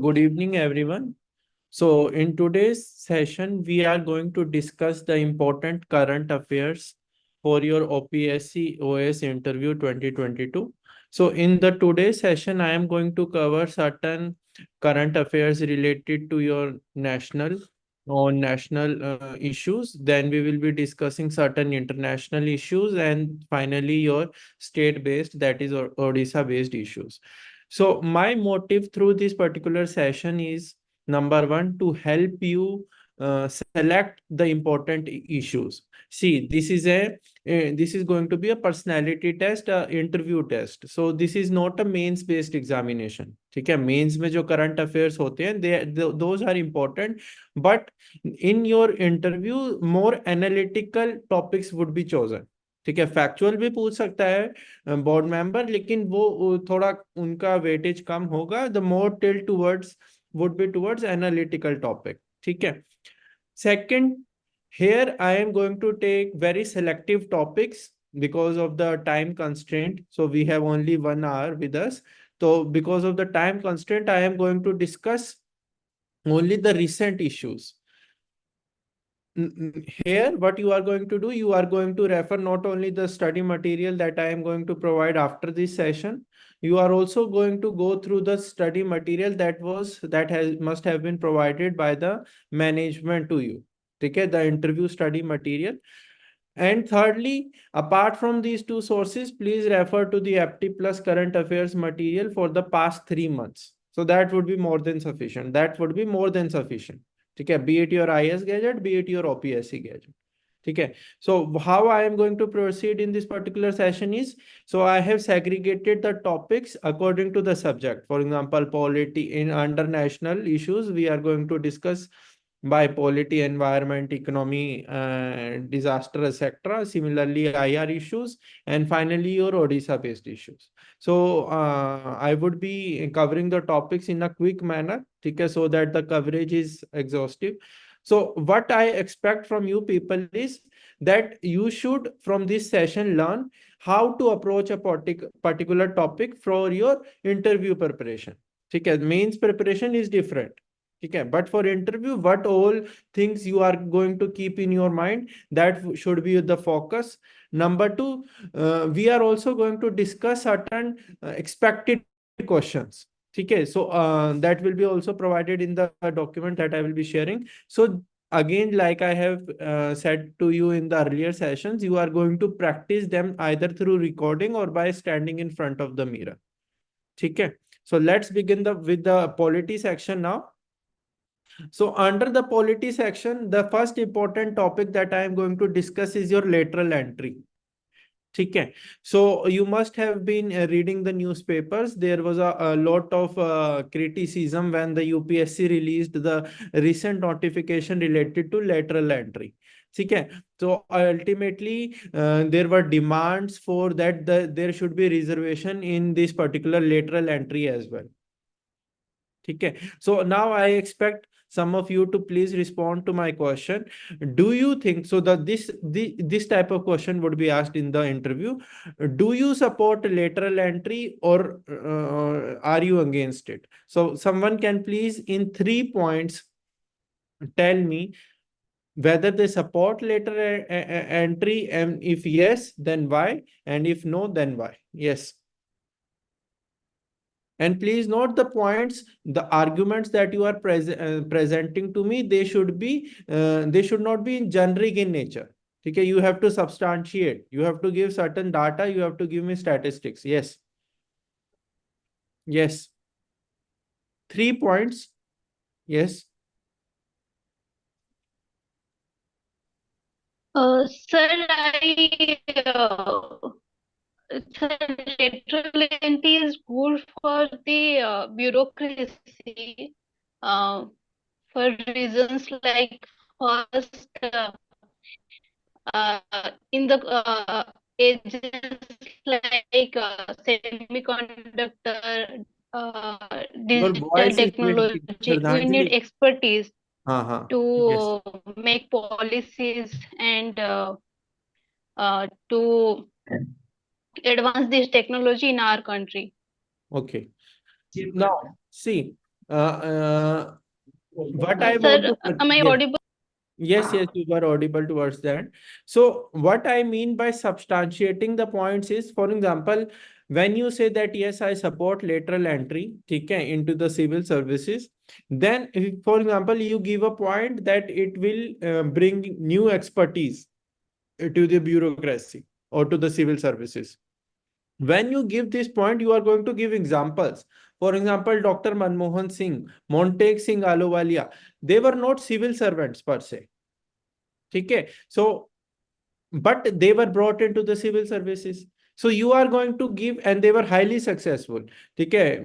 good evening, everyone. So, in today's session, we are going to discuss the important current affairs for your OPSC OS interview 2022. So, in the today's session, I am going to cover certain current affairs related to your national issues. Then we will be discussing certain international issues, and finally your state-based, that is Odisha-based issues. So, my motive through this particular session is number one, to help you select the important issues. See, this is going to be a personality test, interview test. So this is not a mains based examination. ठीक है, mains में जो current affairs होते हैं those are important, but in your interview more analytical topics would be chosen. ठीक है, factual भी पूछ सकता है बोर्ड मेंबर, लेकिन वो थोड़ा उनका वेटेज कम होगा. The more tilt towards would be towards analytical topic. ठीक है. Second, here I am going to take very selective topics because of the time constraint. So we have only 1 hour with us. So because of the time constraint, I am going to discuss only the recent issues. Here, what you are going to do, you are going to refer not only the study material that I am going to provide after this session, you are also going to go through the study material that must have been provided by the management to you. Okay, the interview study material. And thirdly, apart from these two sources, please refer to the FT plus current affairs material for the past 3 months. So that would be more than sufficient. That would be more than sufficient. Okay, be it your IS gadget, be it your OPSC gadget. Okay, so how I am going to proceed in this particular session is, so I have segregated the topics according to the subject. For example, polity in under national issues, we are going to discuss by polity, environment, economy, disaster, etc. Similarly, IR issues, and finally your Odisha-based issues. So I would be covering the topics in a quick manner, okay, so that the coverage is exhaustive. So what I expect from you people is that you should from this session learn how to approach a particular topic for your interview preparation. Okay, mains preparation is different. Okay, but for interview, what all things you are going to keep in your mind, that should be the focus. Number two, we are also going to discuss certain expected questions. Okay, so that will be also provided in the document that I will be sharing. So again, like I have said to you in the earlier sessions, you are going to practice them either through recording or by standing in front of the mirror. Okay, so let's begin with the polity section now. So under the polity section, the first important topic that I am going to discuss is your lateral entry. Okay, so you must have been reading the newspapers. There was a lot of criticism when the UPSC released the recent notification related to lateral entry. Okay, so ultimately there were demands for that there should be reservation in this particular lateral entry as well. Okay, so now I expect some of you to please respond to my question. Do you think so that this type of question would be asked in the interview? Do you support lateral entry, or are you against it? So someone can please in 3 points tell me whether they support lateral entry, and if yes, then why, and if no, then why? Yes. And please note the points, the arguments that you are presenting to me, they should not be generic in nature. Okay, you have to substantiate. You have to give certain data. You have to give me statistics. Yes. Yes. 3 points. Yes. Sir, lateral entry is good for the bureaucracy for reasons like first, in the agents like semiconductor, Your digital voice is breaking, technology, we need Shraddhanjali. expertise Yes. to make policies and to advance this technology in our country. Okay. Now, see, What I want Sir, to, am I yes. audible? Yes, you were audible towards that. So what I mean by substantiating the points is, for example, when you say that, yes, I support lateral entry, okay, into the civil services, then for example, you give a point that it will bring new expertise to the bureaucracy or to the civil services. When you give this point, you are going to give examples. For example, Dr. Manmohan Singh, Montek Singh Ahluwalia, they were not civil servants per se. Okay, so but they were brought into the civil services. So you are going to give, and they were highly successful. Okay,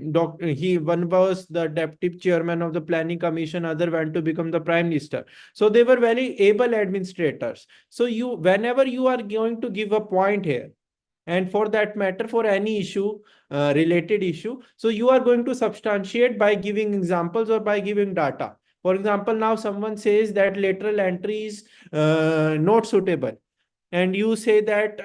one was the deputy chairman of the planning commission, other went to become the prime minister. So they were very able administrators. So you, whenever you are going to give a point here, and for that matter, for any issue, related issue, so you are going to substantiate by giving examples or by giving data. For example, now someone says that lateral entry is not suitable, and you say that,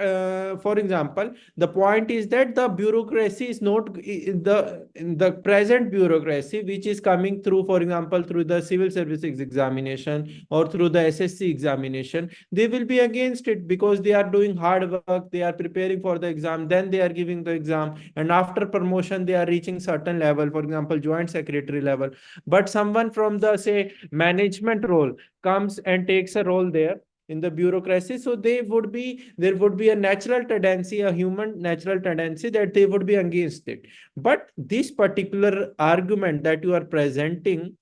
for example, the point is that the bureaucracy is not the present bureaucracy which is coming through, for example, through the civil services examination or through the SSC examination, they will be against it because they are doing hard work, they are preparing for the exam, then they are giving the exam, and after promotion they are reaching certain level, for example, joint secretary level. But someone from the, say, management role comes and takes a role there in the bureaucracy, so there would be a natural tendency, a human natural tendency, that they would be against it. But this particular argument that you are presenting,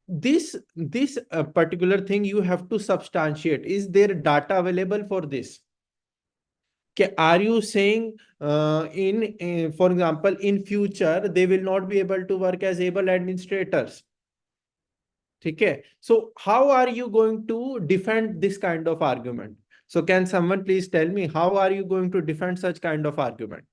this particular thing you have to substantiate. Is there data available for this? Are you saying, for example, in future they will not be able to work as able administrators? Okay, so how are you going to defend this kind of argument? So can someone please tell me, how are you going to defend such kind of argument?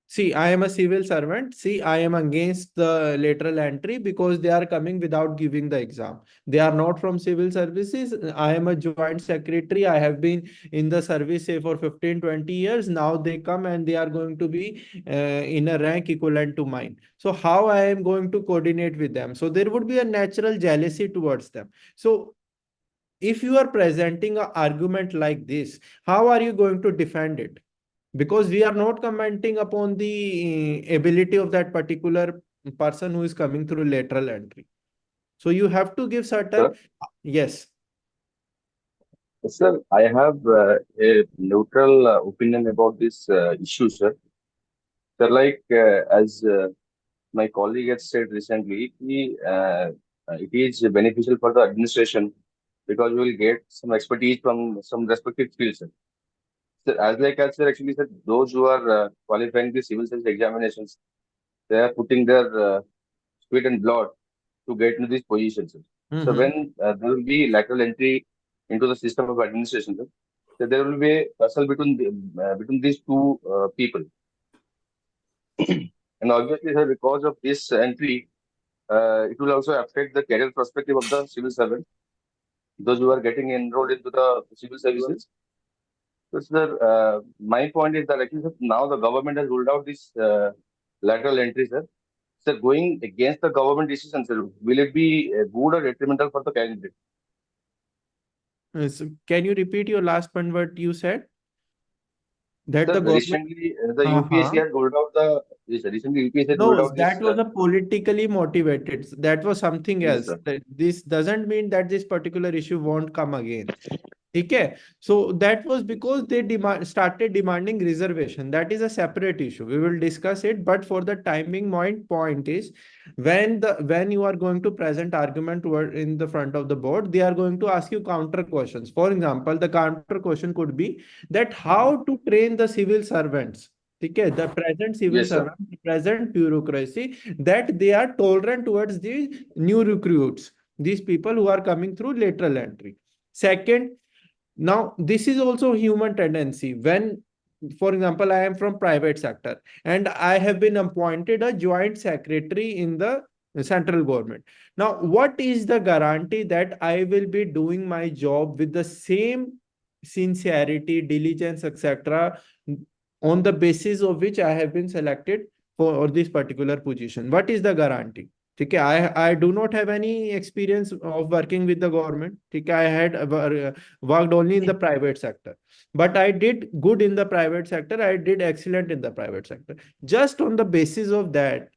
See, I am a civil servant. See, I am against the lateral entry because they are coming without giving the exam. They are not from civil services. I am a joint secretary. I have been in the service, say, for 15, 20 years. Now they come and they are going to be in a rank equivalent to mine. So how I am going to coordinate with them? So there would be a natural jealousy towards them. So if you are presenting an argument like this, how are you going to defend it? Because we are not commenting upon the ability of that particular person who is coming through lateral entry. So you have to give certain, Sir, yes. sir, I have a neutral opinion about this issue, sir. Sir, like as my colleague had said recently, it is beneficial for the administration because we will get some expertise from some respective fields, sir. Sir, as like I said, actually, sir, those who are qualifying the civil service examinations, they are putting their sweat and blood to get into these positions, sir. So Mhm. when there will be lateral entry into the system of administration, sir, so there will be a tussle between these two people. And obviously, sir, because of this entry, it will also affect the career perspective of the civil servant, those who are getting enrolled into the civil services. So, sir, my point is that actually, sir, now the government has ruled out this lateral entry, sir. Sir, going against the government decision, sir, will it be good or detrimental for the candidate? So can you repeat your last point, what you said? That Sir, the government. recently the UPSC Uh-huh. has rolled out the yes, sir, recently UPSC has rolled No, out that this. was a politically motivated. That was something Yes, else. sir. This doesn't mean that this particular issue won't come again. Okay, so that was because they started demanding reservation. That is a separate issue. We will discuss it. But for the timing point is, when you are going to present argument in the front of the board, they are going to ask you counter questions. For example, the counter question could be that how to train the civil servants. Okay, the present civil Yes, sir. servant, the present bureaucracy, that they are tolerant towards the new recruits, these people who are coming through lateral entry. Second, now this is also human tendency. When, for example, I am from private sector and I have been appointed a joint secretary in the central government. Now what is the guarantee that I will be doing my job with the same sincerity, diligence, etc., on the basis of which I have been selected for this particular position. What is the guarantee? ठीक है, I do not have any experience of working with the government. ठीक है, I had worked only in the private sector, but I did good in the private sector. I did excellent in the private sector. Just on the basis of that,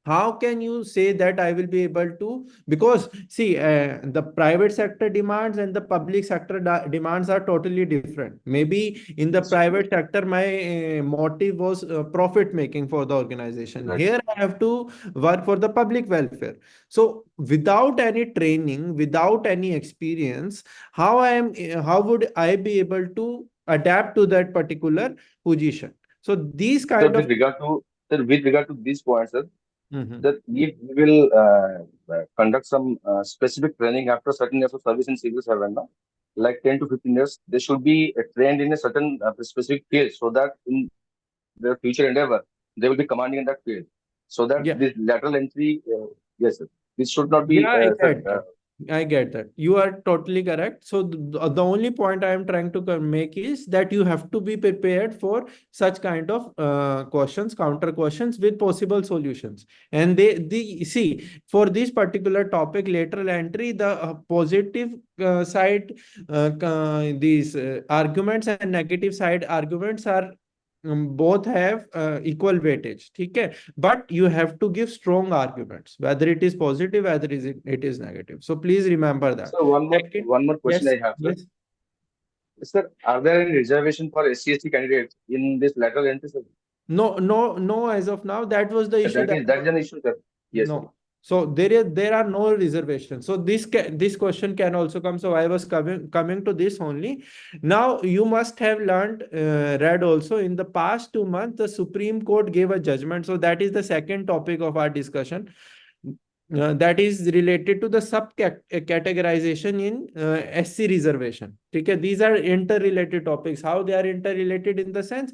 how can you say that I will be able to, because see, the private sector demands and the public sector demands are totally different. Maybe in the Yes. private sector, my motive was profit making for the organization. Right. Here I have to work for the public welfare. So without any training, without any experience, how would I be able to adapt to that particular position? So these Sir, kind of with regard to these points, sir, Mhm. that if we will conduct some specific training after certain years of service in civil servant, no? Like 10 to 15 years, they should be trained in a certain specific field, so that in their future endeavor, they will be commanding in that field. So that Yeah. this lateral entry, yes, sir, this should not be, Yeah, I sir, get that. I get that. You are totally correct. So the only point I am trying to make is that you have to be prepared for such kind of questions, counter questions with possible solutions. And they see for this particular topic, lateral entry, the positive side, these arguments and negative side arguments are both have equal weightage. Okay, but you have to give strong arguments, whether it is positive, whether it is negative. So please remember that. so Second, one more question yes, I have, sir. yes. Sir, are there any reservation for SC/ST candidates in this lateral entry, sir? No, as of now. That was the issue That is an issue, sir. Yes, sir. no. So there are no reservations. So this question can also come. So I was coming to this only. Now you must have learned, read also in the past 2 months, the Supreme Court gave a judgment. So that is the second topic of our discussion. That is related to the sub categorization in SC reservation. Okay, these are interrelated topics. How they are interrelated in the sense,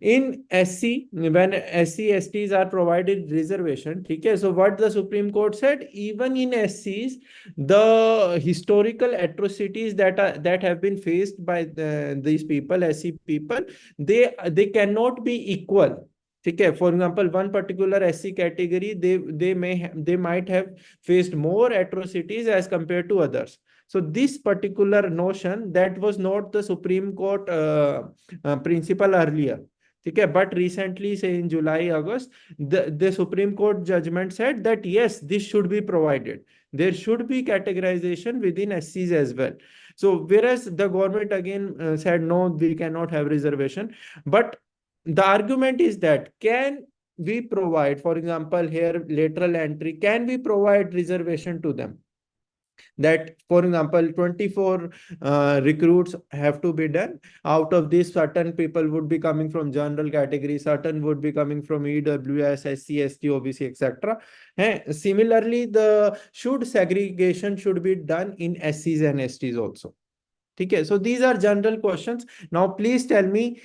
in SC, when SC STs are provided reservation, okay, so what the Supreme Court said, even in SCs, the historical atrocities that have been faced by these people, SC people, they cannot be equal. Okay, for example, one particular SC category, they might have faced more atrocities as compared to others. So this particular notion, that was not the Supreme Court principle earlier. Okay, but recently, say in July, August, the Supreme Court judgment said that yes, this should be provided. There should be categorization within SCs as well. So whereas the government again said no, we cannot have reservation. But the argument is that, can we provide, for example, here lateral entry, can we provide reservation to them? That, for example, 24 recruits have to be done. Out of this, certain people would be coming from general category, certain would be coming from EWS, SC, ST, OBC, etc. Similarly, the segregation should be done in SCs and STs also. Okay, so these are general questions. Now, please tell me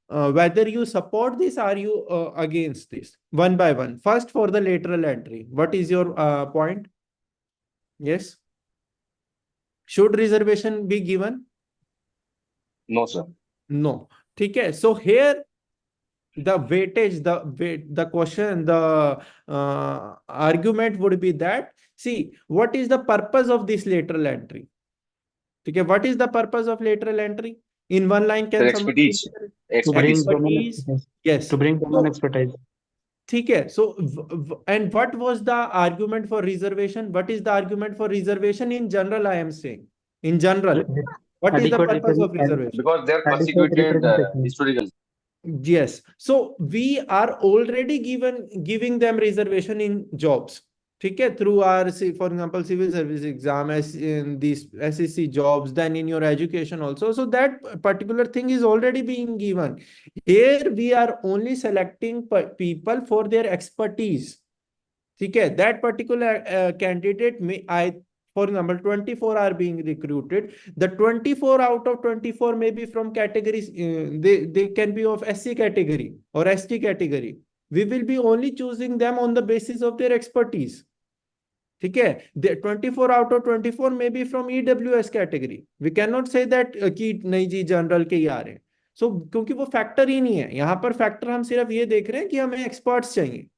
whether you support this or you against this, one by one. First, for the lateral entry, what is your point? Yes. Should reservation be given? No, sir. No. Okay. So here the weightage, the question, the argument would be that, see, what is the purpose of this lateral entry? Okay, what is the purpose of lateral entry? In one line, can Sir, someone expertise. To bring Expertise. domain Expertise. expertise. Yes. To bring domain expertise. Okay, so and what was the argument for reservation? What is the argument for reservation in general? I am saying in general, what is the Adequate purpose of represent- reservation? Because they are Adequate persecuted representation. historically. Yes. So we are already giving them reservation in jobs. Okay, through our, for example, civil service exam, as in these SSC jobs, then in your education also. So that particular thing is already being given. Here we are only selecting people for their expertise. Okay, that particular candidate for example, 24 are being recruited. The 24 out of 24 may be from categories, they can be of SC category or ST category. We will be only choosing them on the basis of their expertise. Okay, the 24 out of 24 may be from EWS category. We cannot say that ki nahi ji general ke hi aa rahe. सो क्योंकि वो factor ही नहीं है यहाँ पर, factor हम सिर्फ ये देख रहे हैं कि हमें एक्सपर्ट्स चाहिए.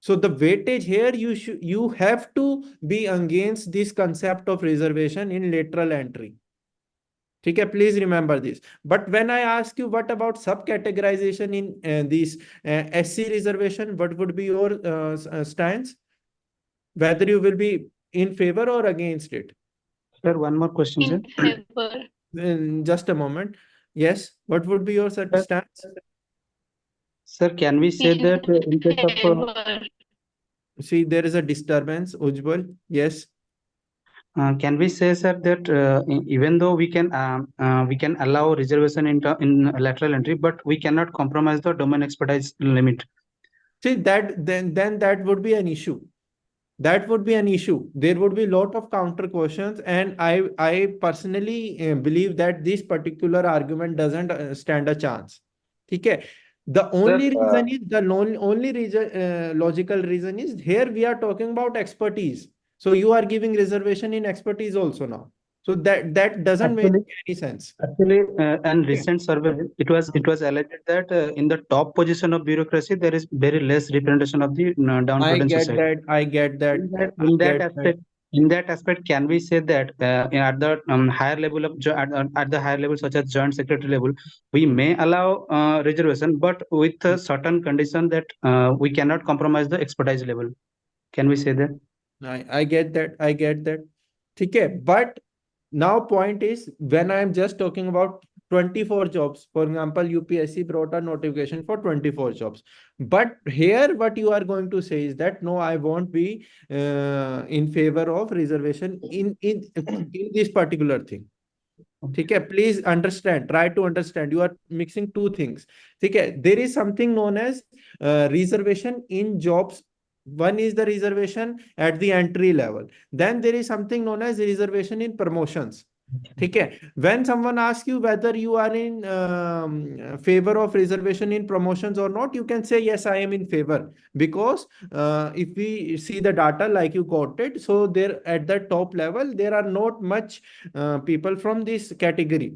So the weightage here, you have to be against this concept of reservation in lateral entry. ठीक है, please remember this. But when I ask you what about subcategorization in this SC reservation, what would be your stance? Whether you will be in favor or against it? Sir, one more question, sir. in favor. Just a moment. Yes, what would be your stance? Sir, can we say In that in case of favor. See, there is a disturbance, Ujjwal. Yes. can we say, sir, that even though we can allow reservation in lateral entry, but we cannot compromise the domain expertise limit? See, then that would be an issue. That would be an issue. There would be a lot of counter questions, and I personally believe that this particular argument doesn't stand a chance. Okay. The only reason is only reason, logical reason is here we are talking about expertise. So you are giving reservation in expertise also now. So that doesn't make Actually- any sense. Actually, and recent survey, it was alleged that in the top position of bureaucracy, there is very less representation of the I downtrodden get society. that. I get that. In that aspect, can we say that at the higher level of at the higher level, such as joint secretary level, we may allow reservation, but with a certain condition that we cannot compromise the expertise level. Can we say that? I get that. I get that. Okay, but now point is when I am just talking about 24 jobs, for example, UPSC brought a notification for 24 jobs. But here what you are going to say is that no, I won't be in favor of reservation in this particular thing. Okay, please understand, try to understand. You are mixing two things. Okay, there is something known as reservation in jobs. One is the reservation at the entry level. Then there is something known as reservation in promotions. Okay, when someone asks you whether you are in favor of reservation in promotions or not, you can say yes, I am in favor, because if we see the data like you quoted, so there at the top level there are not much people from this category.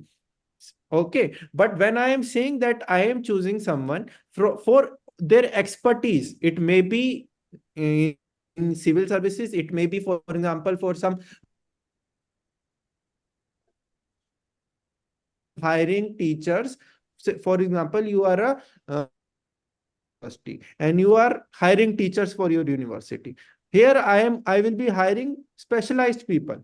Okay, but when I am saying that I am choosing someone for their expertise, it may be in civil services, it may be, for example, for some hiring teachers. For example, you are a university and you are hiring teachers for your university. Here I will be hiring specialized people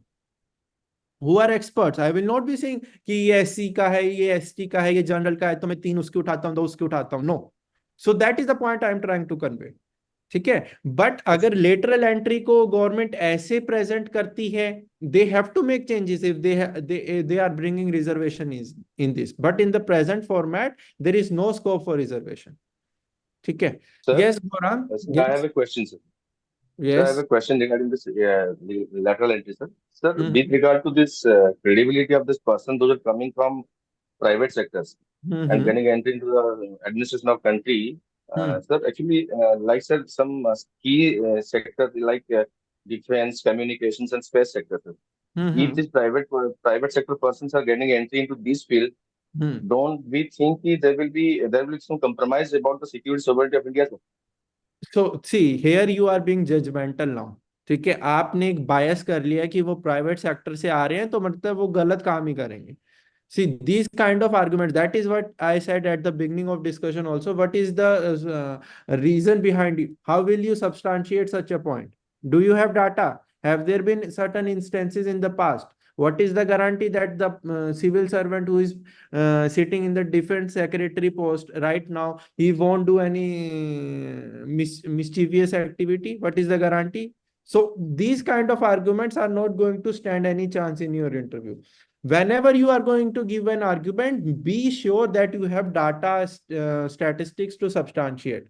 who are experts. I will not be saying कि ये SC का है, ये ST का है, ये general का है, तो मैं 3 उसके उठाता हूँ, 2 उसके उठाता हूँ. No. So that is the point I am trying to convey. ठीक है, बट अगर लेटरल एंट्री को गवर्नमेंट ऐसे प्रेजेंट करती है, they have to make changes if they are bringing reservation in this, but in the present format there is no scope for reservation. ठीक है. Yes Gaurang. I have a question, sir. Sir, I have a question regarding this lateral entry, sir. Sir, with regard to this credibility of this person, those are coming from private sectors and getting entry into the administration of country. Sir, actually, like sir, some key sectors like defense, communications, and space sector. Sir. If these private sector persons are getting entry into this field, don't we think there will be some compromise about the security sovereignty of India, sir? So see, here you are being judgmental now. ठीक है, आपने एक बायस कर लिया कि वो private sector से आ रहे हैं तो मतलब वो गलत काम ही करेंगे. See, these kind of arguments, that is what I said at the beginning of discussion also. What is the reason behind it? How will you substantiate such a point? Do you have data? Have there been certain instances in the past? What is the guarantee that the civil servant who is sitting in the defense secretary post right now, he won't do any mischievous activity? What is the guarantee? So these kind of arguments are not going to stand any chance in your interview. Whenever you are going to give an argument, be sure that you have data statistics to substantiate.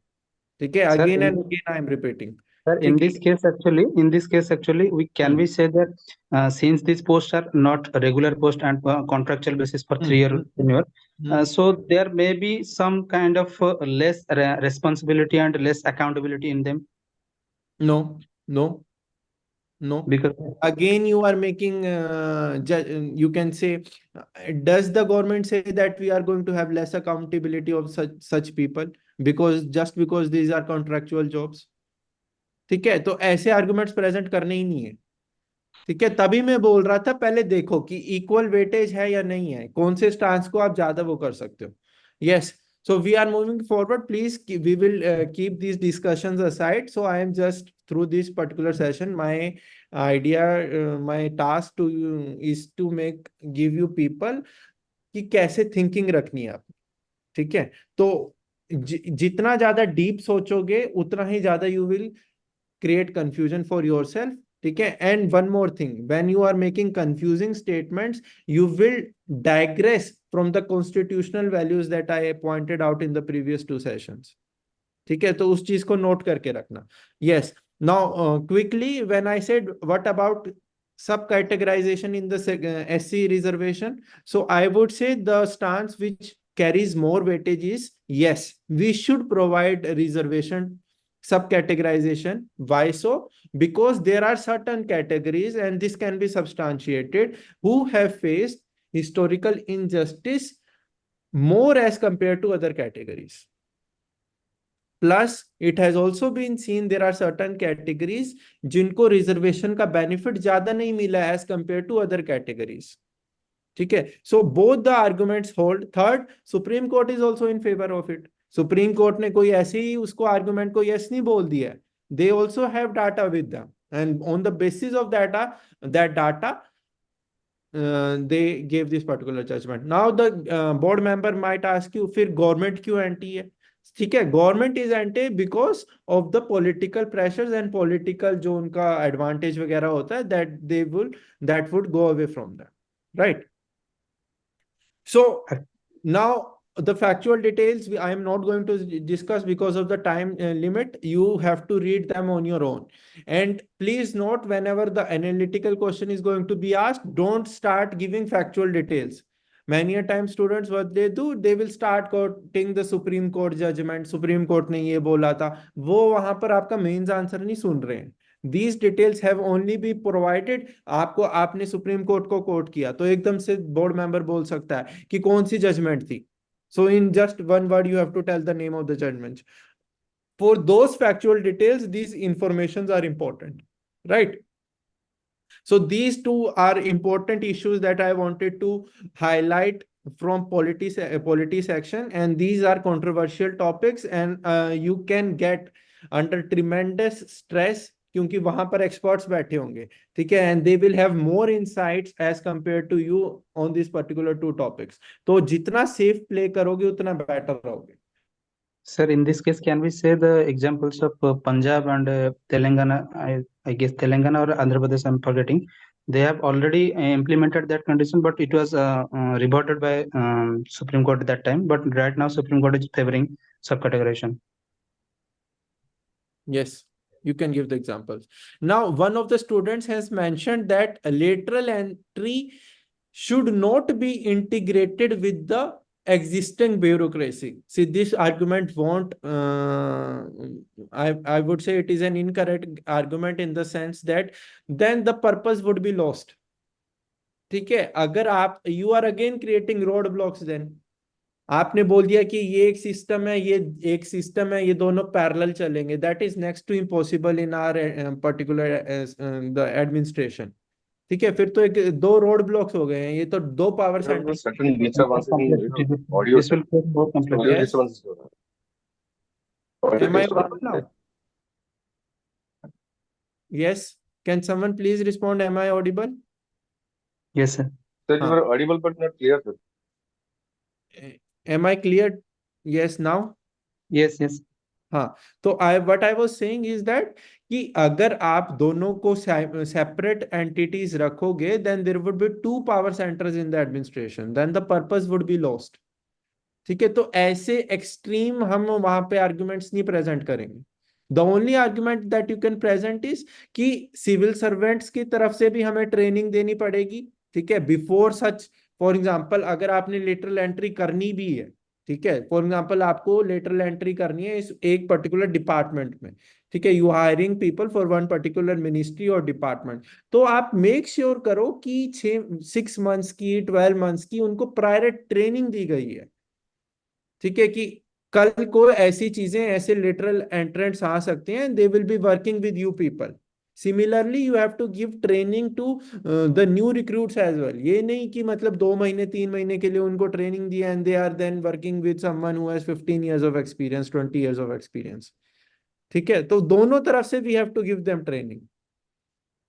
Okay, Sir, again and again I am repeating. Sir, in this case, actually, we can we say that since these posts are not a regular post and contractual basis for 3-year tenure, so there may be some kind of less responsibility and less accountability in them. No. No. Because Again, you are making, you can say, does the government say that we are going to have less accountability of such people just because these are contractual jobs? ठीक है, तो ऐसे arguments present करने ही नहीं है। ठीक है, तभी मैं बोल रहा था पहले देखो कि इक्वल वेटेज है या नहीं है, कौन से स्टांस को आप ज्यादा वो कर सकते हो। Yes, so we are moving forward. Please, we will keep these discussions aside. So I am just through this particular session, my idea, my task to you is to give you people कि कैसे thinking रखनी है आप। ठीक है, तो जितना ज्यादा डीप सोचोगे उतना ही ज्यादा you will create confusion for yourself. ठीक है, and one more thing, when you are making confusing statements, you will digress from the constitutional values that I pointed out in the previous two sessions. ठीक है, तो उस चीज को note करके रखना। Yes, now quickly, when I said what about sub categorization in the SC reservation, so I would say the stance which carries more weightage is yes, we should provide reservation subcategorization. Why so? Because there are certain categories, and this can be substantiated, who have faced historical injustice more as compared to other categories. Plus, it has also been seen there are certain categories जिनको reservation का benefit ज्यादा नहीं मिला as compared to other categories. ठीक है, so both the arguments hold. Third, Supreme Court is also in favor of it. Supreme court ने कोई ऐसे ही उसको आर्गुमेंट को यस नहीं बोल दिया। They also have data with them, and on the basis of that data they give this particular judgment. Now the board member might ask you, फिर government क्यों एंटी है? ठीक है, government is anti because of the political pressures and political जो उनका advantage वगैरह होता है, that would go away from that, right? So now the factual details I am not going to discuss because of the time limit. You have to read them on your own. And please note, whenever the analytical question is going to be asked, don't start giving factual details. Many a time students, what they do, they will start quoting the Supreme Court judgment. Supreme Court ने ये बोला था, वो वहां पर आपका mains answer नहीं सुन रहे हैं। These details have only been provided. आपने सुप्रीम कोर्ट को कोट किया तो एकदम से बोर्ड मेंबर बोल सकता है कि कौन सी जजमेंट थी। So in just one word, you have to tell the name of the judgment. For those factual details, these informations are important, right? So these two are important issues that I wanted to highlight from polity section, and these are controversial topics, and you can get under tremendous stress क्योंकि वहां पर experts बैठे होंगे। ठीक है, and they will have more insights as compare to you on this particular to topics. तो जितना safe play करोगे उतना बेटर रहोगे। Sir, in this case, can we say the examples of Punjab and Telangana? I guess Telangana or Andhra Pradesh, I'm forgetting. They have already implemented that condition, but it was reverted by Supreme Court at that time. But right now, Supreme Court is favoring subcategorization. Yes, you can give the examples. Now, one of the students has mentioned that a lateral entry should not be integrated with the existing bureaucracy. See, this argument won't, I would say it is an incorrect argument in the sense that then the purpose would be lost. ठीक है, अगर आप, you are again creating road blocks then. आपने बोल दिया कि ये एक सिस्टम है, ये एक सिस्टम है, ये दोनों पैरेलल चलेंगे, that is next to impossible in our particular the administration. ठीक है, फिर तो एक दो रोड ब्लॉक्स हो गए हैं, ये तो दो power centre. certain disturbances in audio. This will create more complexity. Audio Yes. disturbances. Audio Am I disturbances. audible now? Yes, can someone please respond? Am I audible? Yes, sir. Sir, you are audible but not clear, sir. Am I clear? Yes, now? Yes, yes. हाँ, तो what I was saying is that कि अगर आप दोनों को separate entities रखोगे, then there would be two power centers in the administration, then the purpose would be lost. ठीक है, तो ऐसे एक्सट्रीम हम वहां पे आर्गुमेंट्स नहीं प्रेजेंट करेंगे। The only argument that you can present is कि सिविल सर्वेंट्स की तरफ से भी हमें ट्रेनिंग देनी पड़ेगी। ठीक है, बिफोर सच, फॉर एग्जांपल अगर आपने लेटरल एंट्री करनी भी है, ठीक है, फॉर एग्जांपल आपको लेटरल एंट्री करनी है इस एक पर्टिकुलर डिपार्टमेंट में, ठीक है, you hiring people for one particular ministry और डिपार्टमेंट, तो आप मेक श्योर करो कि 6 मंथ्स की 12 मंथ्स की उनको प्रायर ट्रेनिंग दी गई है। ठीक है, कि कल को ऐसी चीजें, ऐसे लिटरल एंट्रेंट्स आ सकते हैं, they will be working with you people. Similarly you have to give training to the new recruits as well. ये नहीं कि मतलब 2 महीने 3 महीने के लिए उनको ट्रेनिंग दिया and they are then working with someone who has 15 years of experience, 20 years of experience। ठीक है, तो दोनों तरफ से we have to give them training.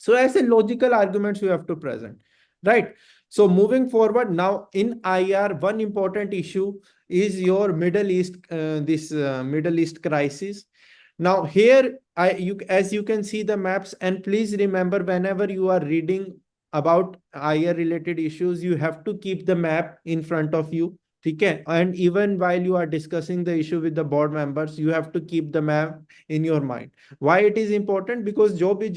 So as a logical arguments you have to present, right? So moving forward now in IR, one important issue is your Middle East, Middle East crisis. Now here, as you can see the maps, and please remember whenever you are reading about IR related issues, you have to keep the map in front of you. ठीक है, and even while you are discussing the issue with the board members, you have to keep the map in your mind. Why it is important? Because जो भी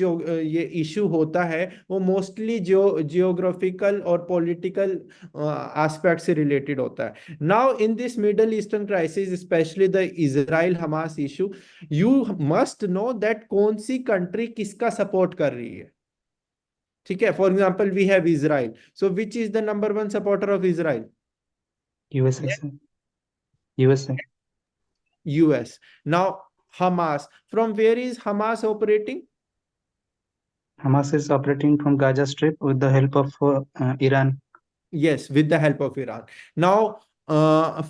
ये issue होता है वो mostly geographical और political aspect से related होता है। Now in this middle eastern crisis, specially the Israel Hamas issue, you must know that कौन सी कंट्री किसका सपोर्ट कर रही है। ठीक है, for example we have Israel, so which is the number 1 supporter of Israel? USA, sir. USA. US. Now Hamas, from where is Hamas operating? Hamas is operating from Gaza Strip with the help of Iran. Yes, with the help of Iran. Now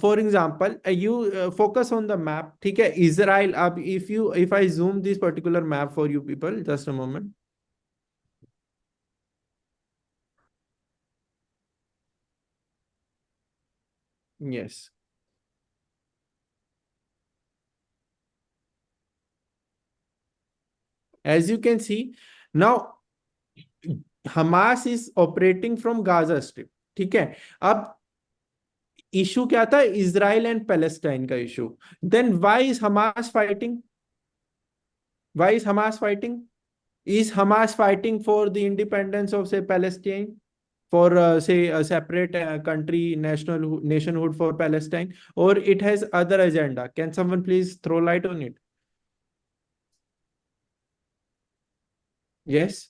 for example, you focus on the map. ठीक है, Israel, अब if I zoom this particular map for you people, just a moment. Yes. As you can see, now Hamas is operating from Gaza Strip. ठीक है, अब issue क्या था? Israel and Palestine का issue. Then why is Hamas fighting? Why is Hamas fighting? Is Hamas fighting for the independence of say Palestine, for say a separate country, nationhood for Palestine, or it has other agenda? Can someone please throw light on it? Yes.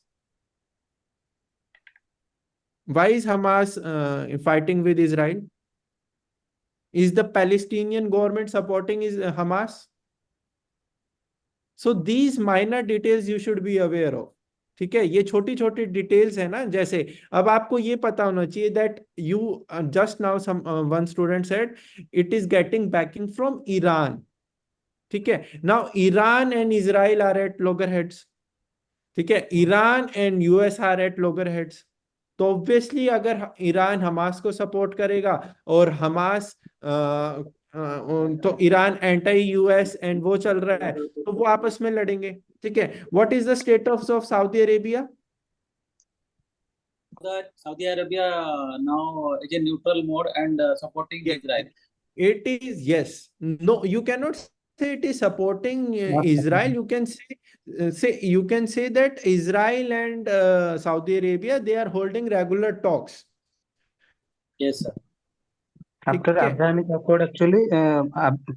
Why is Hamas fighting with Israel? Is the Palestinian government supporting Hamas? So these minor details you should be aware of. ठीक है, ये छोटी छोटी details है ना। जैसे अब आपको ये पता होना चाहिए that you just now some one student said it is getting backing from Iran. ठीक है, now Iran and Israel are at loggerheads. ठीक है, Iran and US are at loggerheads. तो ऑब्वियसली अगर ईरान हमास को support करेगा और Hamas तो ईरान एंटी यूएस एंड वो चल रहा है, तो वो आपस में लड़ेंगे। ठीक है, what is the status of Saudi Arabia? That Saudi Arabia now is a neutral mode and supporting Yes. Israel. It is, yes. No, you cannot say it is supporting Israel. You can say that Israel and Saudi Arabia, they are holding regular talks. Yes, sir. After Okay. Abrahamic Accord, actually,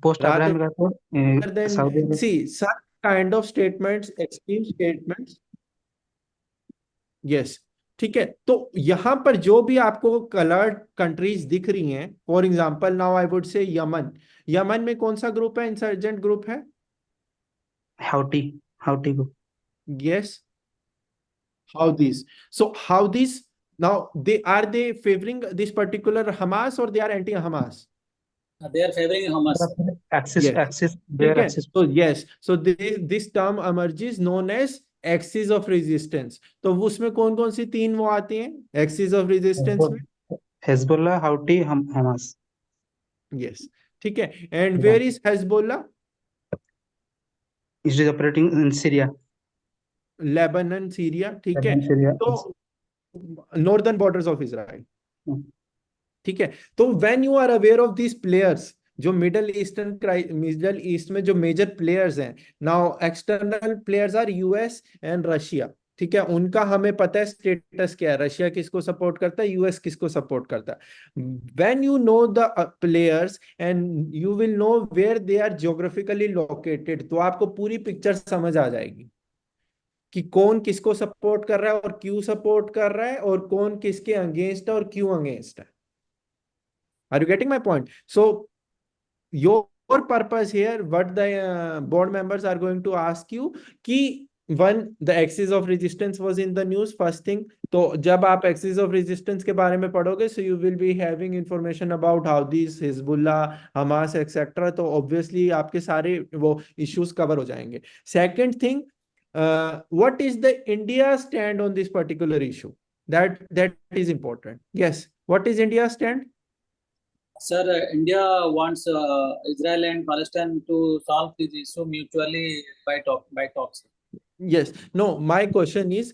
post Rather Abrahamic Accord, than Saudi Arabia. see such kind of statements, extreme statements. Yes. ठीक है, तो यहां पर जो भी आपको coloured countries दिख रही हैं, for example now I would से यमन। यमन में कौन सा ग्रुप है? इंसर्जेंट ग्रुप है। Houthi group. Yes. Houthis. So Houthis, now they favoring this particular Hamas or they are anti-Hamas? They are favoring Hamas. Axis, Yes. axis, ठीक their है, axis. so yes, so this term emerges known as axis of resistance. तो उसमें कौन कौन सी 3 वो आती हैं axis of resistance में? Hezbollah, Houthi, Hamas. Yes. ठीक है, and where is Hezbollah? It is operating in Syria. Lebanon, Syria. ठीक है, Lebanon, Syria. तो northern borders of Israel. Hmm. ठीक है, तो when you are aware of these players, जो मिडल ईस्ट में जो मेजर प्लेयर्स हैं, now external players are US and Russia. ठीक है, उनका हमें पता है स्टेटस क्या है, रशिया किसको सपोर्ट करता है, यूएस किसको सपोर्ट करता है। When you know the players and you will know where they are geographically located, तो आपको पूरी पिक्चर समझ आ जाएगी कि कौन किसको सपोर्ट कर रहा है और क्यों सपोर्ट कर रहा है, और कौन किसके अगेंस्ट है और क्यों अगेंस्ट है। Are you getting my point? So your purpose here, what the board members are going to ask you कि one the axis of resistance was in the news first thing, तो जब आप axis of resistance के बारे में पढ़ोगे, so you will be having information about how these Hezbollah, Hamas etc, तो obviously आपके सारे वो issues cover हो जाएंगे। Second thing, what is the India stand on this particular issue, that is important। Yes, what is India stand? Sir, India wants Israel and Palestine to solve this issue mutually by talks. Yes. No, my question is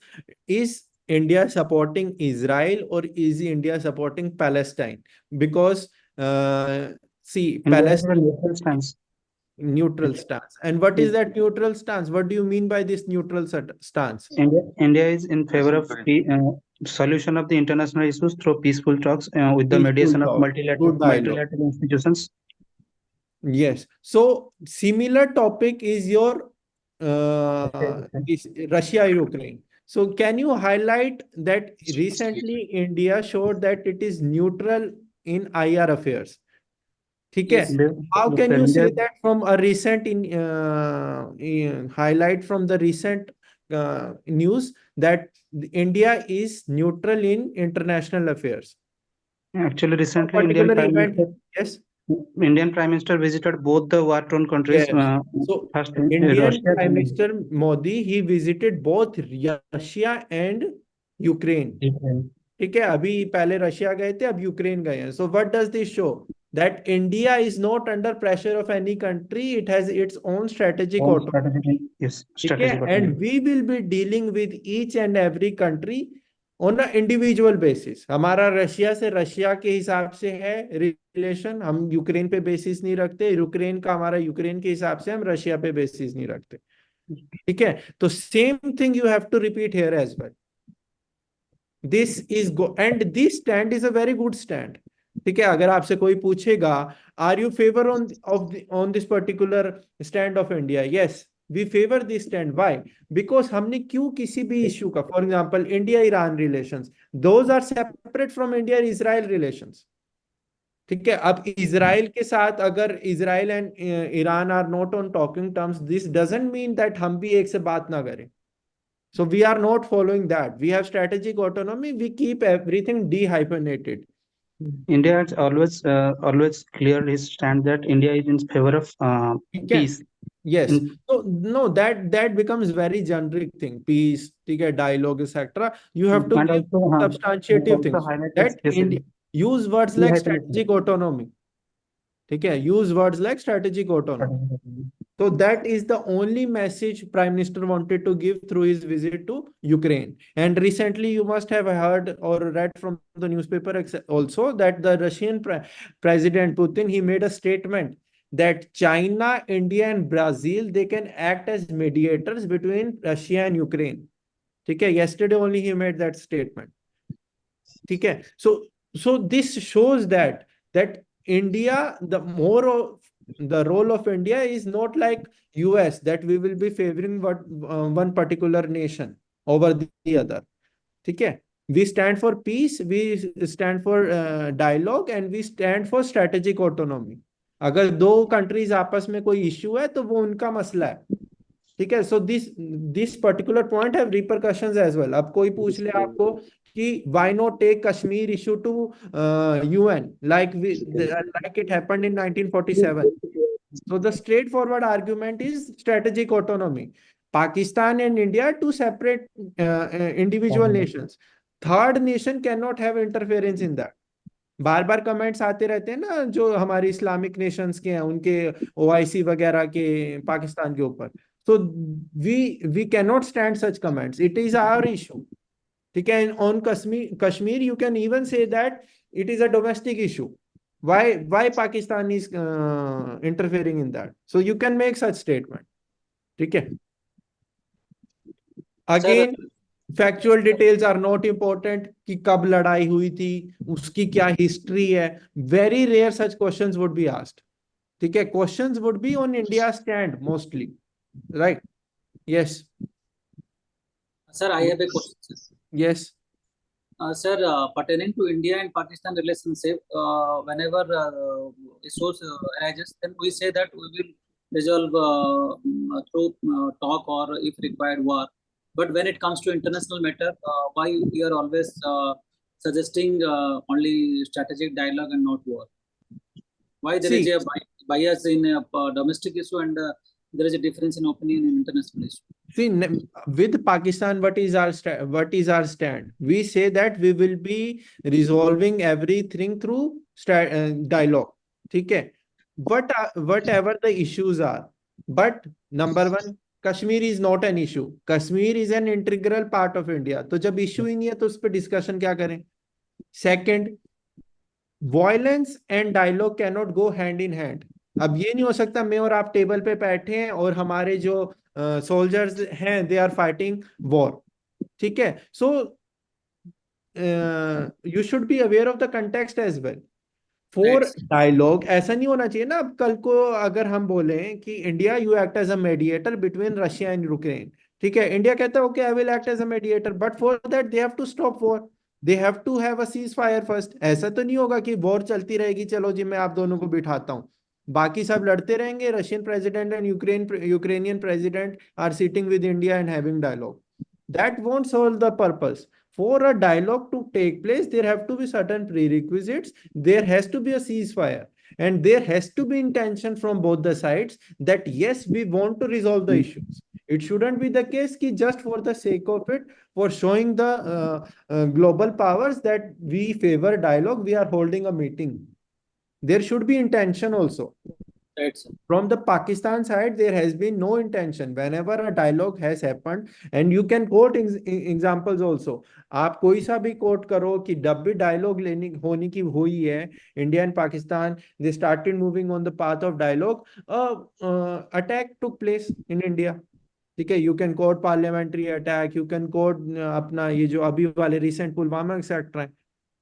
India supporting Israel or is India supporting Palestine? Because see, India has a Palestine neutral stance. neutral stance. And what is that neutral stance? What do you mean by this neutral stance? India is in favor of solution of the international issues through peaceful talks with the Peaceful mediation of talk, good dialogue. multilateral institutions. Yes. So similar topic is your Russia Ukraine. So can you highlight that recently India showed that it is neutral in IR affairs? ठीक है, how can you say that from a recent highlight from the recent news that India is neutral in international affairs? Actually, recently Particular event, yes. Indian Prime Minister visited both the war-torn countries. Yes. So first Indian Russia, Prime Minister Modi, he visited both Russia and Ukraine. ठीक है, अभी पहले Russia गए थे, अब Ukraine गए हैं। So what does this show? That India is not under pressure of any country. It has its own strategic autonomy. Yes, ठीक है, strategic autonomy. and we will be dealing with each and every country on a individual basis. हमारा Russia से Russia के हिसाब से है relation, हम Ukraine पे बेसिस नहीं रखते, यूक्रेन का हमारा यूक्रेन के हिसाब से हम रशिया पे बेसिस नहीं रखते। ठीक है, तो same thing you have to repeat here as well. This is and this stand is a very good stand. ठीक है, अगर आपसे कोई पूछेगा are you favour on this particular stand of India, yes we favour this stand. Why? Because हमने क्यों किसी भी इश्यू का, for example India Iran relations, those are separate from India Israel relations. ठीक है, अब इजराइल के साथ अगर Israel and Iran are not on talking terms, this doesn't mean that हम भी एक से बात ना करें। So we are not following that. We have strategic autonomy. We keep everything dehyphenated. India has always cleared his stand that India is in favor of peace. Yes. So no, that becomes very generic thing. Peace, ठीक है, dialogue, etc. You have to give substantiative things. That India use words like strategic autonomy. ठीक है, use words like strategic autonomy. So that is the only message Prime Minister wanted to give through his visit to Ukraine. And recently you must have heard or read from the newspaper also that the Russian President Putin, he made a statement that China, India and Brazil, they can act as mediators between Russia and Ukraine. ठीक है, yesterday only he made that statement. ठीक है, so this shows that India, the role of India is not like US, that we will be favoring one particular nation over the other. ठीक है, we stand for peace, we stand for dialogue and we stand for strategic autonomy. अगर दो countries आपस में कोई issue है तो वो उनका मसला है। ठीक है, so this particular point have repercussions as well. अब कोई पूछ ले आपको कि why not take Kashmir issue to UN like it happened in 1947. So the straightforward argument is strategic autonomy. Pakistan and India are two separate individual nations. Third nation cannot have interference in that. Bar bar comments आते रहते हैं ना जो हमारी Islamic Nations के हैं, उनके OIC वगैरह के पाकिस्तान के ऊपर। So we cannot stand such comments. It is our issue. ठीक है, on Kashmir you can even say that it is a domestic issue. Why Pakistan is interfering in that? So you can make such statement. ठीक है, again, factual details are not important कि कब लड़ाई हुई थी, उसकी क्या हिस्ट्री है. Very rare such questions would be asked. ठीक है, questions would be on India stand mostly. Right. Yes. Sir, I have a question, sir. Yes. Sir, pertaining to India and Pakistan relationship, whenever issues arises, then we say that we will resolve through talk or if required war. But when it comes to international matter, why you are always suggesting only strategic dialogue and not war? Why there is See, a bias in domestic issue and there is a difference in opinion in international issue? see, with Pakistan, what is our stand? We say that we will be resolving everything through dialogue. ठीक है. But whatever the issues are, but number one, Kashmir is not an issue. Kashmir is an integral part of India. तो जब issue ही नहीं है तो उस पर discussion क्या करें? Second, violence and dialogue cannot go hand in hand. अब ये नहीं हो सकता मैं और आप टेबल पे बैठे हैं और हमारे जो सोल्जर्स हैं दे आर फाइटिंग वॉर. ठीक है. So you should be aware of the context as well. For Right. Dialogue ऐसा नहीं होना चाहिए ना. अब कल को अगर हम बोले कि India you act as a mediator between Russia and Ukraine, ठीक है, इंडिया कहता है okay I will act as a mediator, but for that they have to stop war. They have to have a ceasefire first. ऐसा तो नहीं होगा कि war चलती रहेगी, चलो जी मैं आप दोनों को बिठाता हूँ, बाकी सब लड़ते रहेंगे. Russian president and Ukrainian president are sitting with India and having dialogue. That won't solve the purpose. For a dialogue to take place, there have to be certain prerequisites. There has to be a ceasefire, and there has to be intention from both the sides that yes, we want to resolve the issues. It shouldn't be the case कि just for the sake of it, for showing the global powers that we favor dialogue, we are holding a meeting. There should be intention also. Right, sir. From the Pakistan side, there has been no intention. Whenever a dialogue has happened, and you can quote examples also. आप कोई सा भी quote करो कि जब भी dialogue लेनी होने की हुई है, India and Pakistan, they started moving on the path of dialogue. Attack took place in India. ठीक है. You can quote parliamentary attack. You can quote अपना ये जो अभी वाले recent पुलवामा एक्सेट्रा है.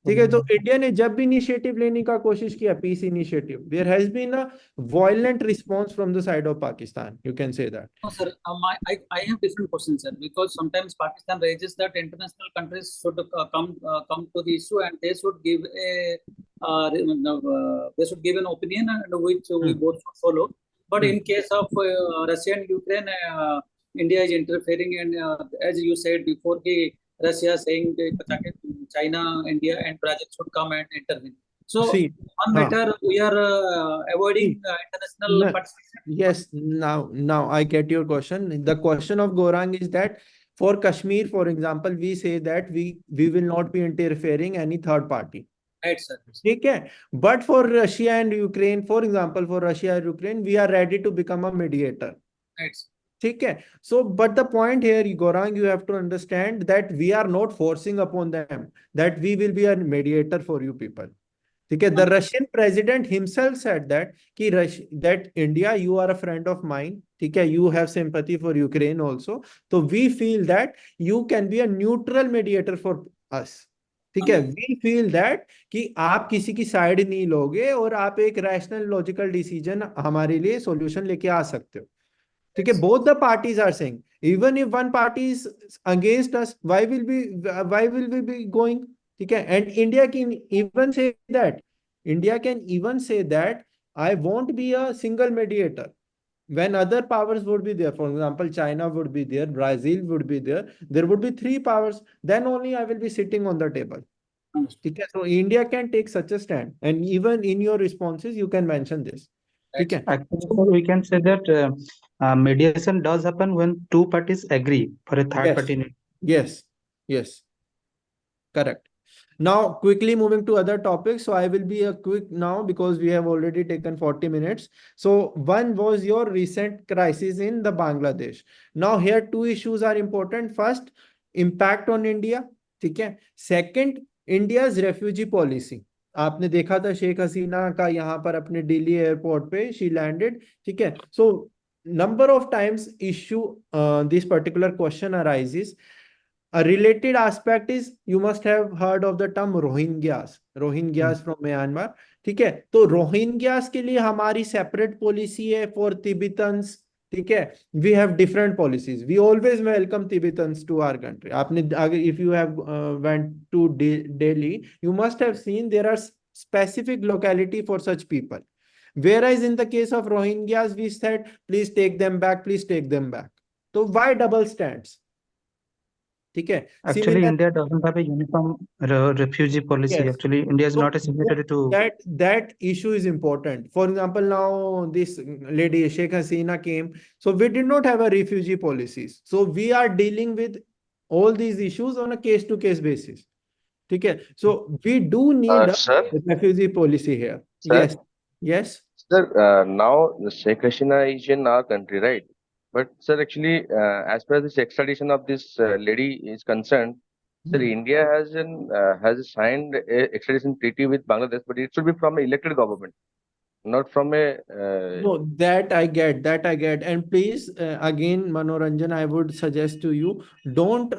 ठीक है. तो इंडिया ने जब भी इनिशिएटिव लेने का कोशिश किया, peace initiative, there has been a violent response from the side of Pakistan. You can say that. No, sir. I have different questions, sir, because sometimes Pakistan raises that international countries should come to the issue and they should give they should give an opinion and which we both should follow. But in case of Russia and Ukraine, India is interfering, and as you said before, Russia saying that China, India, and Brazil should come and intervene. So See, on matter we are avoiding international No. participation. Yes, now I get your question. The question of Gorang is that for Kashmir, for example, we say that we will not be interfering any third party. Right, sir. ठीक है. But for Russia and Ukraine, for example, for Russia and Ukraine, we are ready to become a mediator. Right, sir. ठीक है. So, but the point here, Gorang, you have to understand that we are not forcing upon them that we will be a mediator for you people. ठीक है. The Russian president himself said that that India, you are a friend of mine. ठीक है. You have sympathy for Ukraine also. So we feel that you can be a neutral mediator for us. ठीक है. We feel that कि आप किसी की side नहीं लोगे और आप एक रैशनल लॉजिकल डिसीजन हमारे लिए सॉल्यूशन लेके आ सकते हो. ठीक है. Both the parties are saying, even if one party is against us, why will we be going? ठीक है. And India can even say that I won't be a single mediator. When other powers would be there, for example, China would be there, Brazil would be there, there would be three powers, then only I will be sitting on the table. ठीक है. So India can take such a stand, and even in your responses you can mention this. ठीक है. Actually, sir, we can say that mediation does happen when two parties agree for a third Yes. party. Yes. Correct. Now, quickly moving to other topics. So I will be a quick now because we have already taken 40 minutes. So one was your recent crisis in the Bangladesh. Now here two issues are important. First, impact on India. ठीक है. Second, India's refugee policy. आपने देखा था शेख हसीना का यहाँ पर अपने Delhi airport पे शी लैंडेड. ठीक है. So number of times issue this particular question arises. A related aspect is you must have heard of the term Rohingyas from Myanmar. ठीक है, तो Rohingyas के लिए हमारी separate policy है for Tibetans. ठीक है, we have different policies. We always welcome Tibetans to our country. आपने अगर if you have went to Delhi, you must have seen there are specific locality for such people. Whereas in the case of Rohingyas, we said, please take them back, please take them back. So why double stands? ठीक है, Actually, similar, India doesn't have a uniform refugee policy. yes. Actually, India is So not a signatory to. that issue is important. For example, now this lady Sheikh Hasina came, so we did not have a refugee policies. So we are dealing with all these issues on a case-to-case basis. ठीक है, so we do need a Sir, refugee policy here. Sir? Yes. sir, now the Sheikh Hasina is in our country, right? But sir, actually, as per this extradition of this lady is concerned, sir, India has signed a extradition treaty with Bangladesh, but it should be from an elected government, not from a. No, that I get. And please, again, Manoranjan, I would suggest to you, don't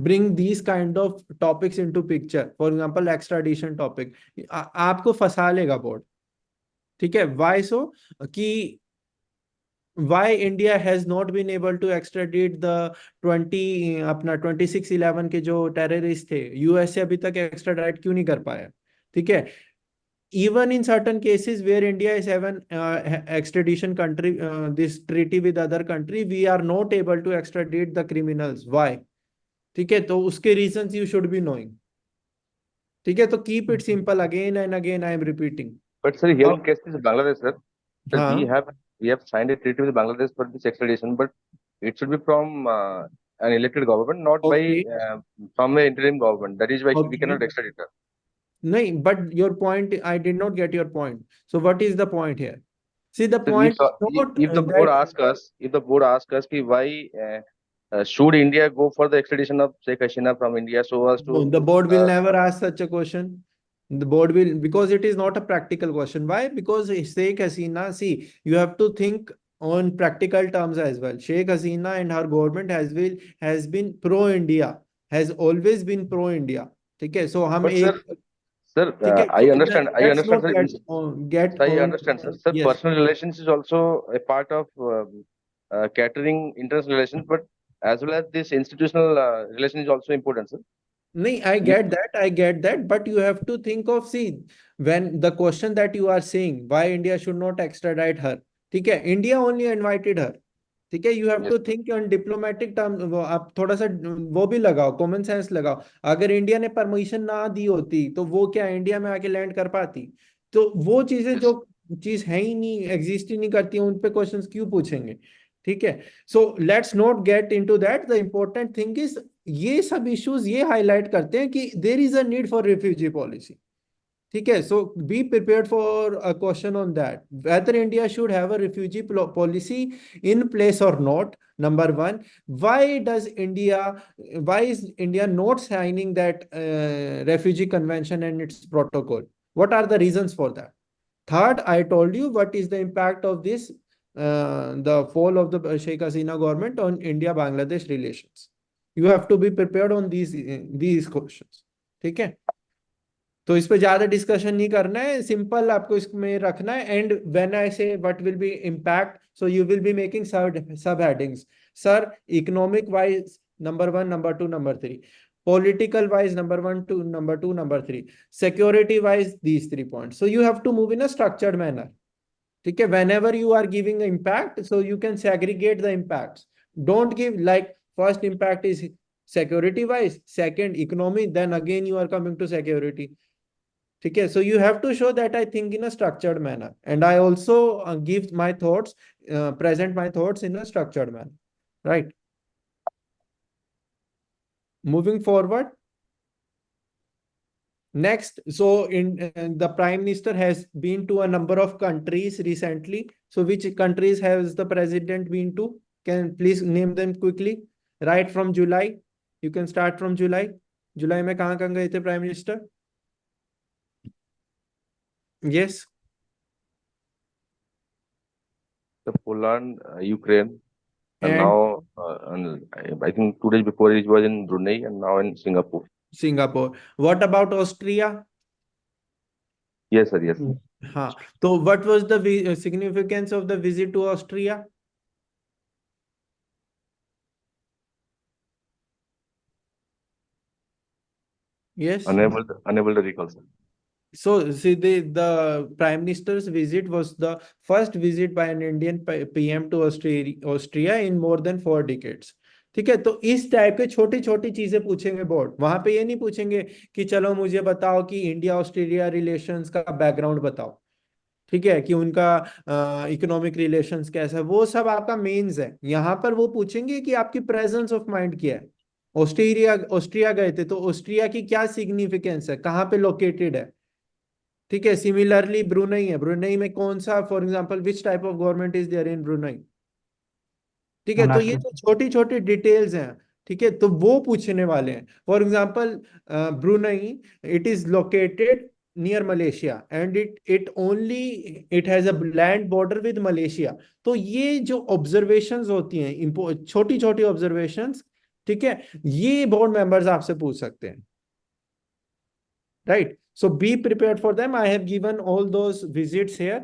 bring these kind of topics into picture. For example, extradition topic. आपको फंसा लेगा board. ठीक है, why so? कि why India has not been able to extradite the 2611 के जो terrorist थे, US से अभी तक एक्स्ट्राडाइट क्यों नहीं कर पाया? ठीक है, even in certain cases where India is having extradition country, this treaty with other country, we are not able to extradite the criminals. Why? ठीक है, तो उसके reasons you should be knowing. ठीक है, तो keep it simple. Again and again I am repeating. But sir, here in case is Bangladesh, sir. Sir, हाँ. we have signed a treaty with Bangladesh for this extradition, but it should be from an elected government, not Okay. by from the interim government. That is why we Okay. cannot extradite her. No, but your point, I did not get your point. So what is the point here? See, the Sir, point is if the not board that asks us, ki why should India go for the extradition of Sheikh Hasina from India so as no, to the board will never ask such a question. The board will, because it is not a practical question. Why? Because Sheikh Hasina, see, you have to think on practical terms as well. Sheikh Hasina and her government has been pro-India, has always been pro-India. ठीक है, so हम But एक sir, ठीक है, I understand. I let's understand, not sir. get I on. understand, sir. Sir, Yes. personal relations is also a part of catering international relations, but as well as this institutional relation is also important, sir. No, I get that, but you have to think of, see, when the question that you are saying, why India should not extradite her, ठीक है, India only invited her, ठीक है, you have Yes. to think on diplomatic terms, आप थोड़ा सा वो भी लगाओ, कॉमन सेंस लगाओ, अगर इंडिया ने परमिशन ना दी होती तो वो क्या इंडिया में आके लैंड कर पाती? तो वो चीजें जो चीज है ही नहीं, एग्जिस्ट ही नहीं करती, उन पे क्वेश्चंस क्यों पूछेंगे? ठीक है, so let's not get into that. The important thing is, ये सब इश्यूज ये हाईलाइट करते हैं कि there is a need for refugee policy. ठीक है, so be prepared for a question on that, whether India should have a refugee policy in place और not. Number one, why is India not signing that refugee convention and its protocol? What are the reasons for that? Third, I told you what is the impact of this, the fall of the Sheikh Hasina government on India-Bangladesh relations. You have to be prepared on these questions. ठीक है, तो इस पे ज्यादा discussion नहीं करना है, simple आपको इसमें रखना है. And when I say what will be impact, so you will be making subheadings. Sir, economic wise number 1, number 2, number 3. Political wise, number 1, 2, number 2, number 3. Security wise, these 3 points. So you have to move in a structured manner. ठीक है, whenever you are giving impact, so you can segregate the impacts. Don't give like first impact is security wise, second economy, then again you are coming to security. ठीक है, so you have to show that I think in a structured manner, and I also give my thoughts, present my thoughts in a structured manner, right? Moving forward. Next, so the Prime Minister has been to a number of countries recently. So which countries has the President been to? Can please name them quickly? Right from July. You can start from July. July में कहाँ गए थे Prime Minister? Yes. The Poland, Ukraine. And And now, I think 2 days before it was in Brunei and now in Singapore. Singapore. What about Austria? Yes, sir. Yes. हाँ, तो what was the significance of the visit to Austria? Yes. Unable to recall, sir. So see, the Prime Minister's visit was the first visit by an Indian PM to Austria in more than 4 decades. ठीक है, तो इस type के छोटी छोटी चीजें पूछेंगे board, वहां पे ये नहीं पूछेंगे कि चलो मुझे बताओ कि इंडिया ऑस्ट्रेलिया रिलेशंस का बैकग्राउंड बताओ, ठीक है, कि उनका इकोनॉमिक रिलेशंस कैसा है, वो सब आपका मेंस है। यहाँ पर वो पूछेंगे कि आपकी प्रेजेंस ऑफ माइंड क्या है। ऑस्ट्रिया गए थे, तो ऑस्ट्रिया की क्या सिग्निफिकेंस है, कहाँ पे लोकेटेड है, ठीक है। सिमिलरली ब्रुनई है, ब्रुनई में कौन सा, for example which type of government is there in Brunei, ठीक है। तो ये जो छोटी छोटी डिटेल्स हैं, ठीक है, तो वो पूछने वाले हैं। For example Brunei, it is located near Malaysia and it has a land border with Malaysia. तो ये जो ऑब्जर्वेशंस होती हैं, छोटी छोटी ऑब्जर्वेशंस, ठीक है, ये बोर्ड मेंबर्स आपसे पूछ सकते हैं, right? So be prepared for them. I have given all those visits here.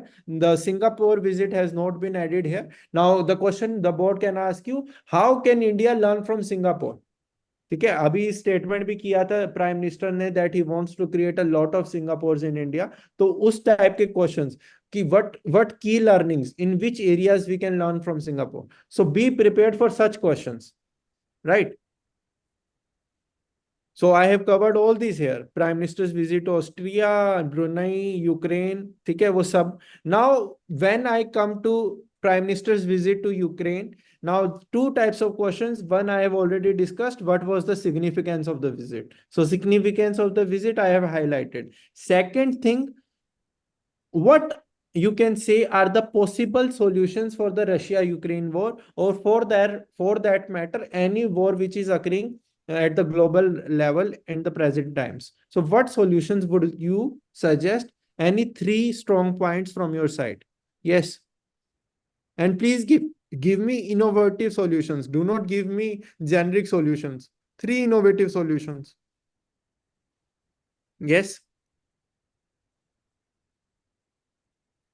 The Singapore visit has not been added here. Now the question the board can ask you, how can India learn from Singapore? ठीक है, अभी statement भी किया था prime minister ने that he wants to create a lot of Singapore in India. तो उस type के क्वेश्चंस कि what key learnings in which areas we can learn from Singapore, so be prepared for such questions, right? So I have covered all these here. Prime Minister's visit to Austria, Brunei, Ukraine, ठीक है, वो सब. Now, when I come to Prime Minister's visit to Ukraine, now two types of questions. One I have already discussed. What was the significance of the visit? So significance of the visit I have highlighted. Second thing, what you can say are the possible solutions for the Russia-Ukraine war, or for that matter, any war which is occurring at the global level in the present times. So what solutions would you suggest? Any 3 strong points from your side? Yes. And please give me innovative solutions. Do not give me generic solutions. 3 innovative solutions. Yes.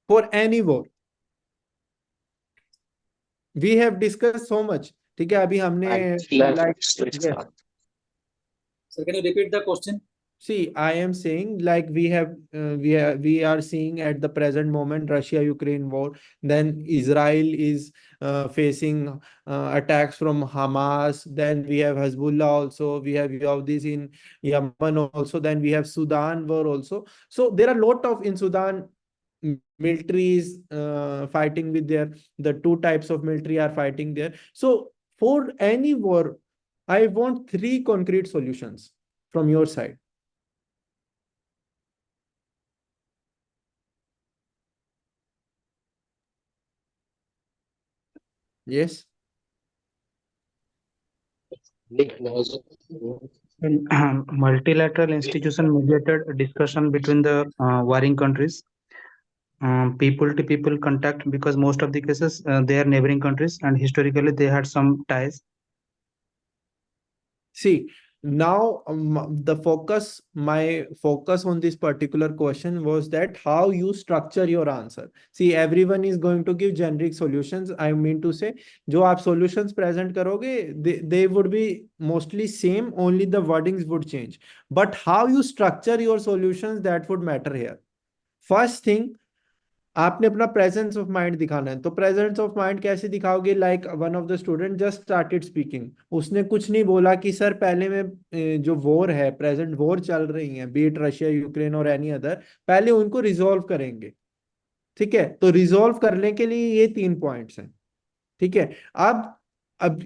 For any war. We have discussed so much. ठीक है, अभी हमने yes. Sir, can you repeat the question? See, I am saying like we are seeing at the present moment Russia-Ukraine war. Then Israel is facing attacks from Hamas. Then we have Hezbollah also. We have this in Yemen also. Then we have Sudan war also. So there are a lot of in Sudan militaries fighting with the 2 types of military are fighting there. So for any war, I want 3 concrete solutions from your side. Yes. In multilateral institution mediated discussion between the warring countries, people to people contact, because most of the cases they are neighboring countries and historically they had some ties. See, now my focus on this particular question was that how you structure your answer. See, everyone is going to give generic solutions. I mean to say, जो आप solutions present करोगे, they would be mostly same, only the wordings would change. But how you structure your solutions, that would matter here. First thing, आपने अपना presence of mind दिखाना है। तो presence of mind कैसे दिखाओगे? Like one of the student just started speaking, उसने कुछ नहीं बोला कि सर पहले में जो वॉर है, प्रेजेंट वॉर चल रही है, बी इट रशिया यूक्रेन और एनी अदर, पहले उनको रिजोल्व करेंगे, ठीक है। तो रिजोल्व करने के लिए ये 3 पॉइंट्स हैं, ठीक है। अब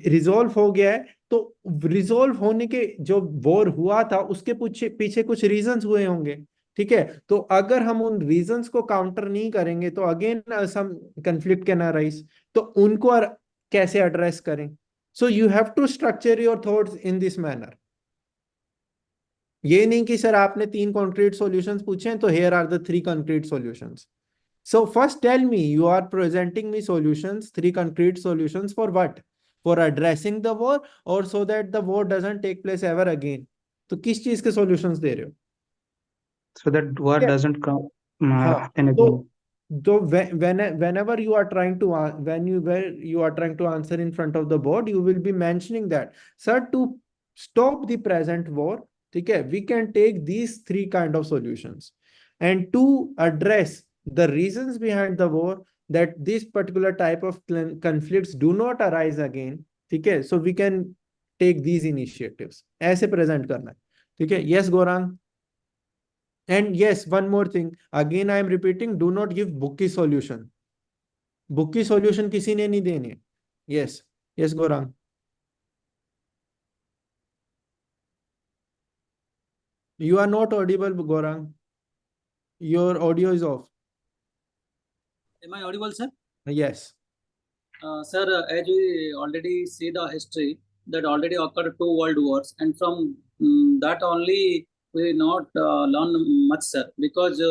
रिजोल्व हो गया है, तो रिजोल्व होने के जो वॉर हुआ था उसके पीछे कुछ रीजंस हुए होंगे, ठीक है। तो अगर हम उन रीजंस को काउंटर नहीं करेंगे तो again some conflict can arise, तो उनको कैसे एड्रेस करें? So you have to structure your thoughts in this manner. ये नहीं कि सर आपने 3 कॉन्क्रीट सॉल्यूशंस पूछे हैं तो here are the 3 concrete solutions. So first tell me, you are presenting me solutions, 3 concrete solutions for what? for addressing the war or so that the war doesn't take place ever again. तो किस चीज के solutions दे रहे हो? So that war Yeah. doesn't come हाँ, happen again. so whenever you are trying to when you are trying to answer in front of the board, you will be mentioning that, sir, to stop the present war, okay, we can take these three kind of solutions, and to address the reasons behind the war, that this particular type of conflicts do not arise again, okay, so we can take these initiatives. ऐसे present करना है, ठीक है? Yes, Gorang. And yes, one more thing. Again, I am repeating, do not give bookie solution. Bookie solution किसी ने नहीं देने. Yes. Yes, Gorang. You are not audible, Gorang. Your audio is off. Am I audible, sir? Yes. Sir, as we already see the history that already occurred 2 world wars, and from that only we not learn much, sir, because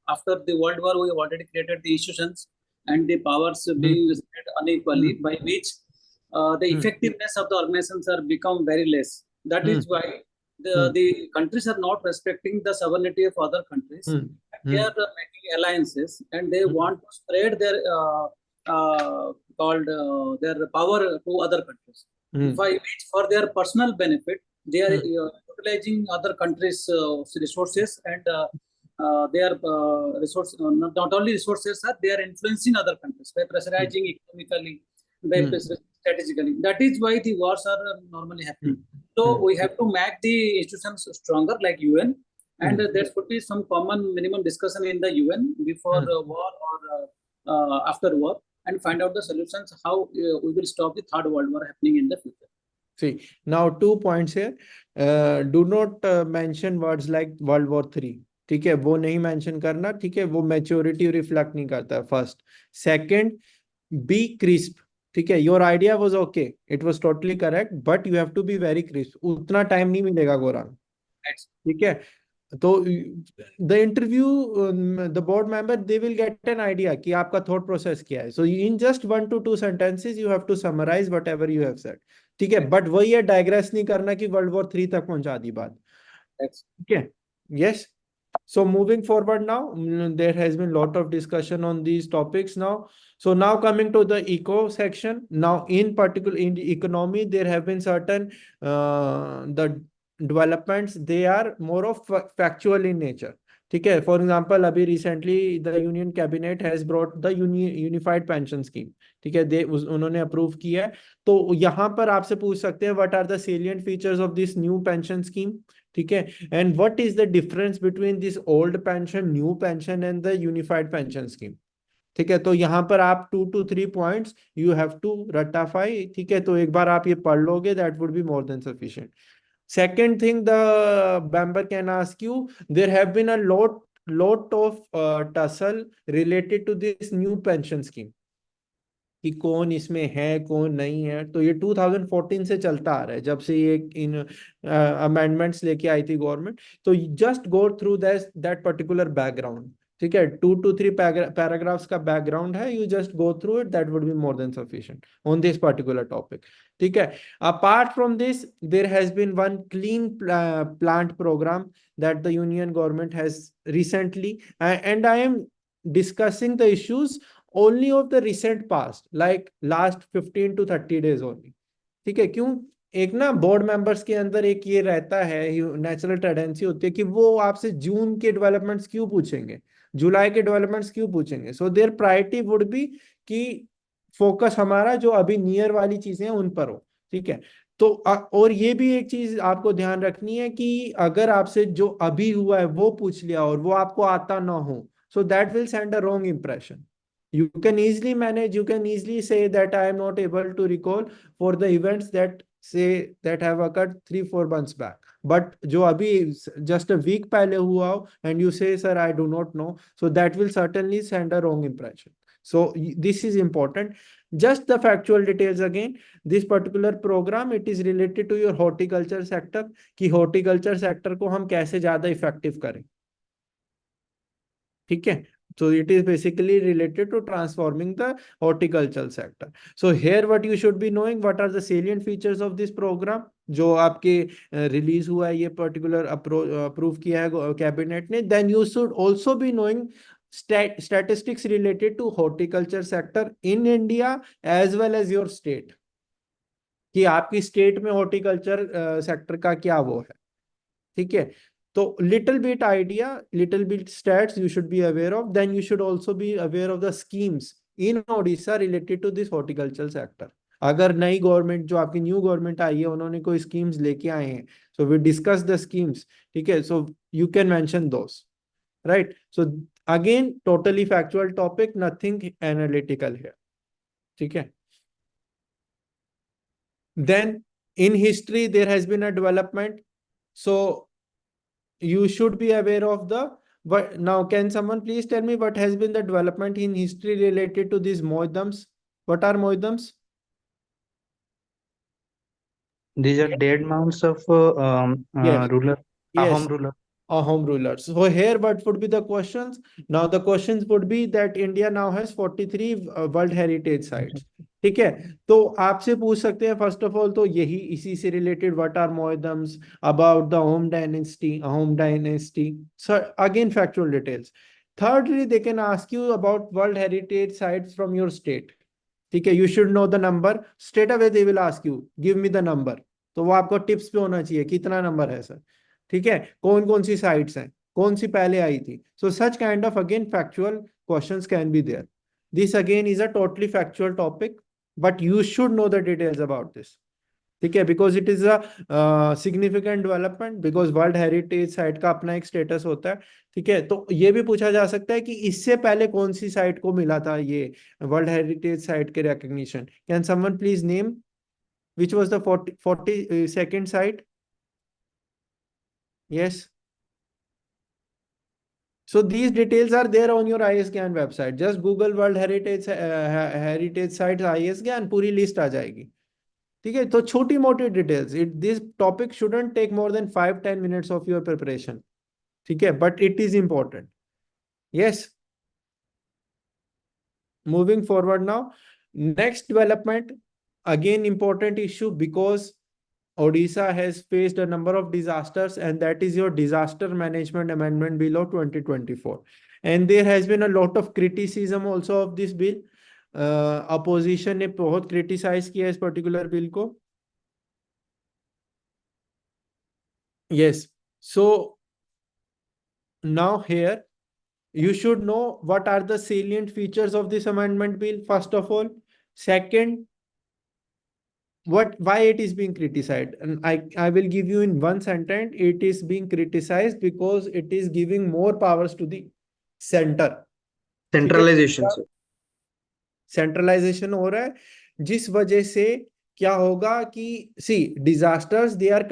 after the World War we have already created the institutions and the powers being spread unequally, by which the effectiveness of the organizations are become very less. That is why the countries are not respecting the sovereignty of other countries. They are making alliances and they want to spread their their power to other countries. By which, for their personal benefit, they are utilizing other countries' resources, and their resource not only resources, they are influencing other countries by pressurizing economically, by strategically. That is why the wars are normally happening. So we have to make the institutions stronger, like UN, and there should be some common minimum discussion in the UN before war or after war, and find out the solutions how we will stop the Third World War happening in the future. See, now 2 points here. Do not mention words like World War III. ठीक है, वो नहीं mention करना, ठीक है, वो maturity reflect नहीं करता. First. Second, be crisp. ठीक है, your idea was okay. It was totally correct, but you have to be very crisp. उतना time नहीं मिलेगा गोरांग. ठीक है, तो the interview, the board member, they will get an idea कि आपका thought process क्या है. So in just 1 to 2 sentences, you have to summarize whatever you have said. ठीक है, but वही है, digress नहीं करना कि World War III तक पहुंचा दी बात. ठीक है, yes. So moving forward now, there has been a lot of discussion on these topics now. So now coming to the eco section. Now in particular in the economy, there have been certain the developments, they are more of factual in nature. ठीक है, for example, अभी recently the Union Cabinet has brought the unified pension scheme. ठीक है, उन्होंने approve किया है. तो यहाँ पर आपसे पूछ सकते हैं, what are the salient features of this new pension scheme? ठीक है, and what is the difference between this old pension, new pension and the unified pension scheme? ठीक है, तो यहाँ पर आप 2 to 3 points you have to ratify. ठीक है, तो एक बार आप ये पढ़ लोगे, that would be more than sufficient. Second thing, the member can ask you, there have been a lot of tussle related to this new pension scheme. कि कौन इसमें है कौन नहीं है. तो ये 2014 से चलता आ रहा है, जब से ये इन अमेंडमेंट्स लेके आई थी गवर्नमेंट. तो just go through that particular background. ठीक है, 2 to 3 पैराग्राफ्स का बैकग्राउंड है. You just go through it, that would be more than sufficient on this particular topic. ठीक है, apart from this, there has been one clean plant programme that the union government has recently, and I am discussing the issues only of the recent past, like last 15 to 30 days only. ठीक है, क्यों? एक ना board members के अंदर एक ये रहता है, नेचुरल टेंडेंसी होती है कि वो आपसे जून के डेवलपमेंट्स क्यों पूछेंगे, जुलाई के डेवलपमेंट्स क्यों पूछेंगे. So there priority would be कि फोकस हमारा जो अभी नियर वाली चीजें हैं उन पर हो. ठीक है, तो और ये भी एक चीज आपको ध्यान रखनी है कि अगर आपसे जो अभी हुआ है वो पूछ लिया और वो आपको आता ना हो, so that will send a wrong impression. You can easily manage, you can easily say that I am not able to recall for the events that have occurred 3-4 months back. But जो अभी just a week पहले हुआ हो and you say, sir, I do not know, so that will certainly send a wrong impression. So this is important. Just the factual details again. This particular program, it is related to your horticulture sector, कि horticulture sector को हम कैसे ज्यादा effective करें. ठीक है, So it is basically related to transforming the horticultural sector. So here what you should be knowing, what are the salient features of this program जो आपके रिलीज हुआ है, ये पर्टिकुलर अप्रूव किया है कैबिनेट ने. Then you should also be knowing statistics related to horticulture sector in India as well as your state, कि आपकी स्टेट में हॉर्टिकल्चर सेक्टर का क्या वो है. ठीक है, तो little bit idea, little bit stats you should be aware of. Then you should also be aware of the schemes in Odisha related to this horticulture sector. अगर नई गवर्नमेंट, जो आपकी न्यू गवर्नमेंट आई है, उन्होंने कोई स्कीम्स लेके आए हैं, so we discuss the schemes. ठीक है, so you can mention those, right. So again totally factual topic, nothing analytical है. ठीक है. Then in history there has been a development, so you should be aware of the. But now can someone please tell me what has been the development in history related to these moidams? What are moidams? These are dead mounds of Yes. ruler, Yes. Ahom ruler. Home rulers. So here what would be the questions? Now the questions would be that India now has 43 World Heritage sites. ठीक है, तो आपसे पूछ सकते हैं first of all तो यही, इसी से related, what are moidams, about the Ahom dynasty, again factual details. Thirdly, they can ask you about World Heritage sites from your state. ठीक है, you should know the number. Straight away they will ask you, give me the number. तो वो आपको tips पे होना चाहिए, कितना number है सर. ठीक है, कौन कौन सी साइट्स हैं, कौन सी पहले आई थी. So such kind of again factual questions can be there. This again is a totally factual topic, but you should know the details about this. ठीक है, because it is a significant development, because world heritage site का अपना एक status होता है. ठीक है, तो ये भी पूछा जा सकता है कि इससे पहले कौन सी साइट को मिला था ये वर्ल्ड हेरिटेज साइट के recognition. Can someone please name which was the 42nd site? Yes. So these details are there on your ISGAN website. Just Google World Heritage Sites ISGAN, पूरी लिस्ट आ जाएगी. ठीक है, तो छोटी मोटी details. This topic shouldn't take more than 5-10 minutes of your preparation. ठीक है, but it is important. Yes. Moving forward now, next development, again important issue, because Odisha has faced a number of disasters, and that is your Disaster Management Amendment Bill of 2024. And there has been a lot of criticism also of this bill. Opposition ने बहुत criticize किया इस particular bill को. Yes. So now here you should know what are the salient features of this amendment bill, first of all. Second, why it is being criticized, and I will give you in one sentence. It is being criticized because it is giving more powers to the center. Centralization. Centralization हो रहा है, जिस वजह से क्या होगा कि see disasters they are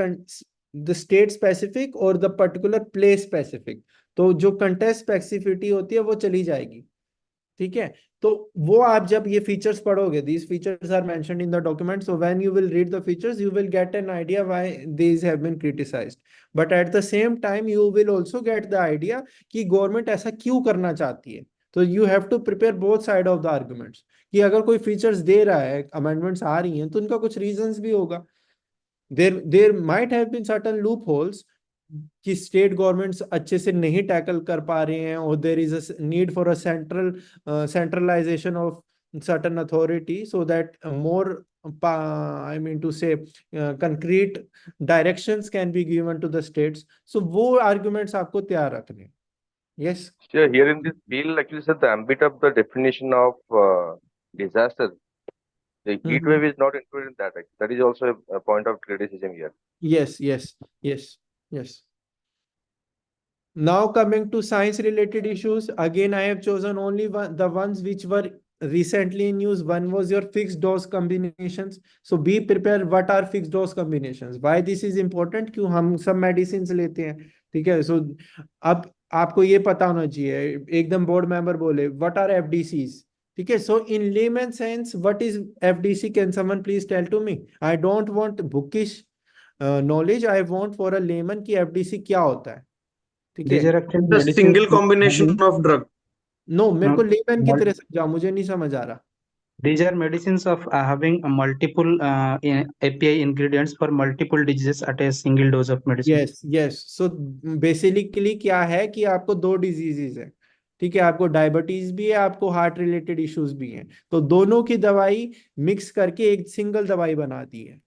the state specific और द पर्टिकुलर प्लेस स्पेसिफिक. तो जो कंटेस्ट स्पेसिफिसिटी होती है वो चली जाएगी. ठीक है, तो वो आप जब ये फीचर्स पढ़ोगे, these features are mentioned in the document, so when you will read the features you will get an idea why these have been criticized. But at the same time you will also get the idea कि government ऐसा क्यों करना चाहती है. तो you have to prepare both side of the arguments, कि अगर कोई फीचर्स दे रहा है, अमेंडमेंट्स आ रही हैं, तो उनका कुछ रीजंस भी होगा. there might have been certain loopholes कि स्टेट गवर्नमेंट्स अच्छे से नहीं टैकल कर पा रहे हैं, और there is a need for a centralization of certain authority so that more I mean to say concrete directions can be given to the states. So वो arguments आपको तैयार रखने हैं. Yes. Sure, here in this bill, actually, sir, the ambit of the definition of disaster, the heat wave is not included in that. That is also a point of criticism here. Yes. Now coming to science related issues, again I have chosen only the ones which were recently in use. One was your fixed dose combinations. So be prepared, what are fixed dose combinations, why this is important, क्यों हम सब medicines लेते हैं. ठीक है, so अब आपको ये पता होना चाहिए, एकदम बोर्ड मेंबर बोले what are FDCs. ठीक है, so in layman sense what is FDC, can someone please tell to me? I don't want bookish knowledge, I want for a layman कि FDC क्या होता है. These are actually The single combination of drug. No, मेरे को No, lemon की mul- तरह समझाओ, मुझे नहीं समझ आ रहा। these are medicines of having a multiple API ingredients for multiple diseases at a single dose of medicine. Yes yes, so basically क्या है कि आपको दो डिजीजेज है, ठीक है, आपको डायबिटीज भी है, आपको हार्ट रिलेटेड इश्यूज भी हैं, तो दोनों की दवाई मिक्स करके एक सिंगल दवाई बना दी है।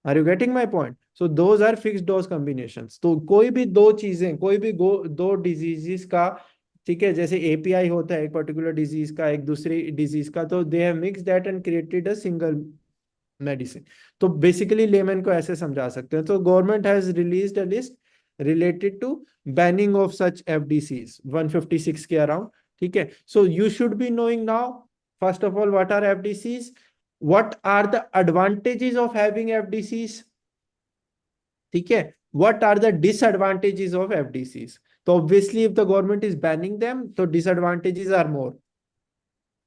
Are you getting my point? So those are fixed dose combinations. तो कोई भी दो चीजें, कोई भी दो डिजीजेस का, ठीक है, जैसे एपीआई होता है एक पर्टिकुलर डिजीज का, एक दूसरी डिजीज का, तो they have mix that and created a single medicine. तो बेसिकली लेमन को ऐसे समझा सकते हैं। तो government has released a list related to banning of such FDCs 156 के अराउंड, ठीक है। So you should be knowing now, first of all, what are FDCs, what are the advantages of having FDCs, ठीक है, what are the disadvantages of FDCs। तो obviously if the government is banning them, तो disadvantages are more,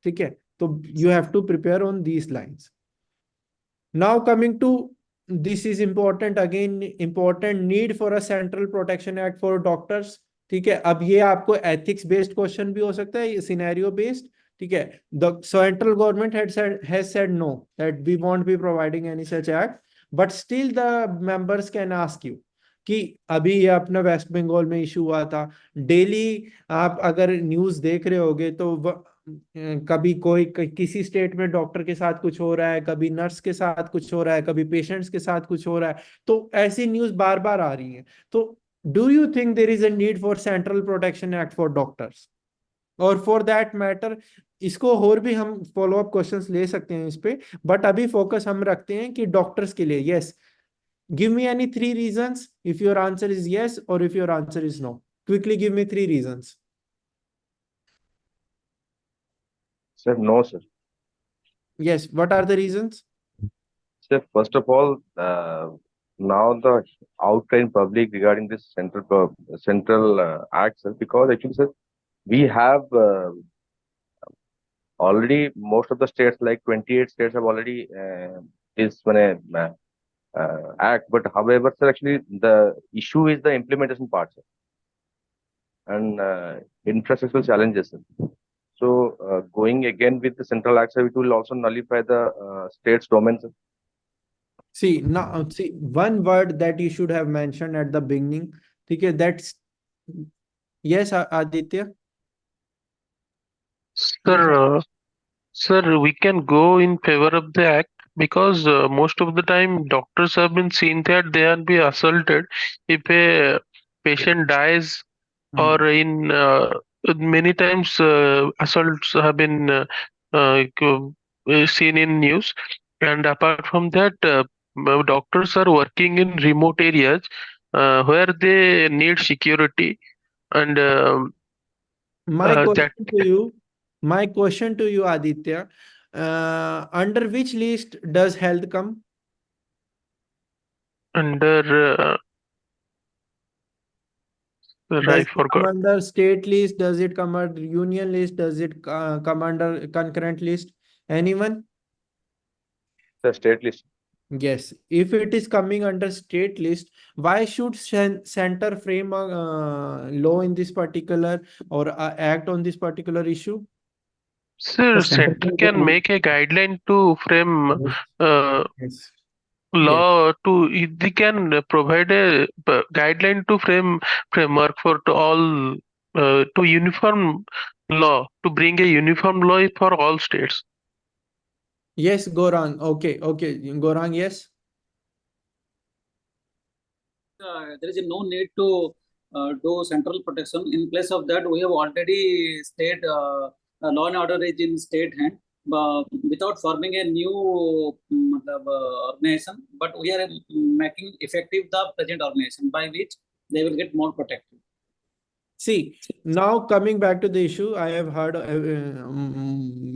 ठीक है। तो you have to prepare on these lines। Now coming to, this is important again, important need for a central protection act for doctors, ठीक है। अब ये आपको ethics based question भी हो सकता है, सिनेरियो बेस्ड, ठीक है। The central government has said no, that we won't be providing any such act, but still the members can ask you कि अभी ये अपना वेस्ट बंगाल में इशू हुआ था। डेली आप अगर न्यूज देख रहे होगे तो कभी कोई किसी स्टेट में डॉक्टर के साथ कुछ हो रहा है, कभी नर्स के साथ कुछ हो रहा है, कभी पेशेंट्स के साथ कुछ हो रहा है, तो ऐसी न्यूज बार बार आ रही है। तो do you think there is a need for central protection act for doctors? और फॉर दैट मैटर, इसको और भी हम फॉलो अप क्वेश्चंस ले सकते हैं इस पे, बट अभी फोकस हम रखते हैं कि डॉक्टर्स के लिए। Yes, give me any 3 reasons if your answer is yes और if your answer is no. Quickly give me 3 reasons. Sir, no, sir. Yes, what are the reasons? Sir, first of all, now the outline public regarding this central act, sir, because actually, sir, we have already most of the states, like 28 states, have already this act. But however, sir, actually the issue is the implementation part, sir, and infrastructural challenges, sir. So going again with the central act, sir, it will also nullify the state's domain, sir. See, now, see, one word that you should have mentioned at the beginning, okay, that's yes, Aditya. Sir, we can go in favor of the act because most of the time doctors have been seen that they are be assaulted if a patient dies, or in many times assaults have been seen in news. And apart from that, doctors are working in remote areas where they need security, and My that question to you, Aditya, under which list does health come? under I Does it come forgot. under state list? Does it come under union list? Does it come under concurrent list? Anyone? The state list. Yes, if it is coming under state list, why should center frame a law in this particular, or act on this particular issue? Sir, The center central can government- make a guideline to frame Yes. law to they can provide a guideline to framework for to all to uniform law, to bring a uniform law for all states. Yes, Gorang. Okay, Gorang, yes. There is no need to do central protection. In place of that, we have already state law and order is in state hand, without forming a new organization. But we are making effective the present organization, by which they will get more protected. See, now coming back to the issue, I have heard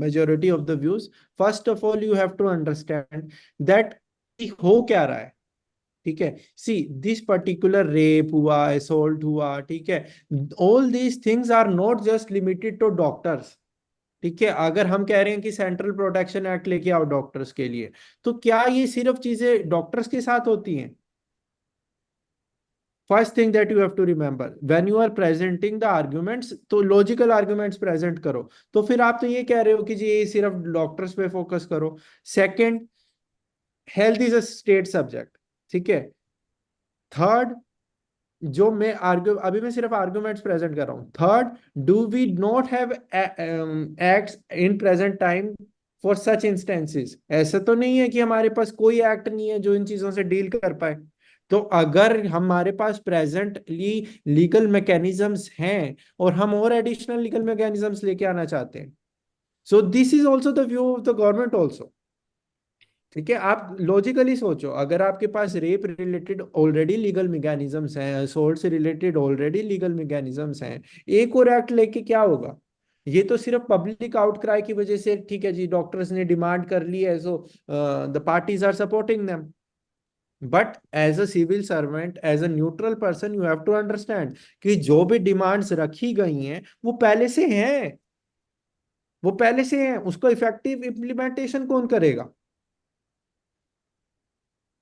majority of the views. First of all, you have to understand that हो क्या रहा है, ठीक है। See, this particular rape हुआ, assault हुआ, ठीक है, all these things are not just limited to doctors, ठीक है। अगर हम कह रहे हैं कि सेंट्रल प्रोटेक्शन एक्ट लेके आओ डॉक्टर्स के लिए, तो क्या ये सिर्फ चीजें डॉक्टर्स के साथ होती हैं? First thing that you have to remember when you are presenting the arguments, तो लॉजिकल आर्ग्यूमेंट्स प्रेजेंट करो। तो फिर आप तो ये कह रहे हो कि जी ये सिर्फ डॉक्टर्स पे फोकस करो। Second, health is a state subject, ठीक है। थर्ड, जो मैं आर्ग्यू अभी मैं सिर्फ आर्ग्यूमेंट्स प्रेजेंट कर रहा हूँ। Third, do we not have acts in present time for such instances? ऐसा तो नहीं है कि हमारे पास कोई एक्ट नहीं है जो इन चीजों से डील कर पाए। तो अगर हमारे पास प्रेजेंटली लीगल मैकेनिज्म्स हैं और हम और एडिशनल लीगल मैकेनिज्म्स लेके आना चाहते हैं, so this is also the view of the government also, ठीक है। आप लॉजिकली सोचो, अगर आपके पास rape related already legal mechanisms हैं, असॉल्ट से रिलेटेड ऑलरेडी लीगल मैकेनिज्म्स हैं, एक और एक्ट लेके क्या होगा? ये तो सिर्फ पब्लिक आउटक्राई की वजह से, ठीक है जी, डॉक्टर्स ने डिमांड कर ली है, so the parties are supporting them. But as a civil servant, as a neutral person, you have to understand कि जो भी डिमांड्स रखी गई हैं वो पहले से हैं, वो पहले से हैं, उसको इफेक्टिव इम्प्लीमेंटेशन कौन करेगा?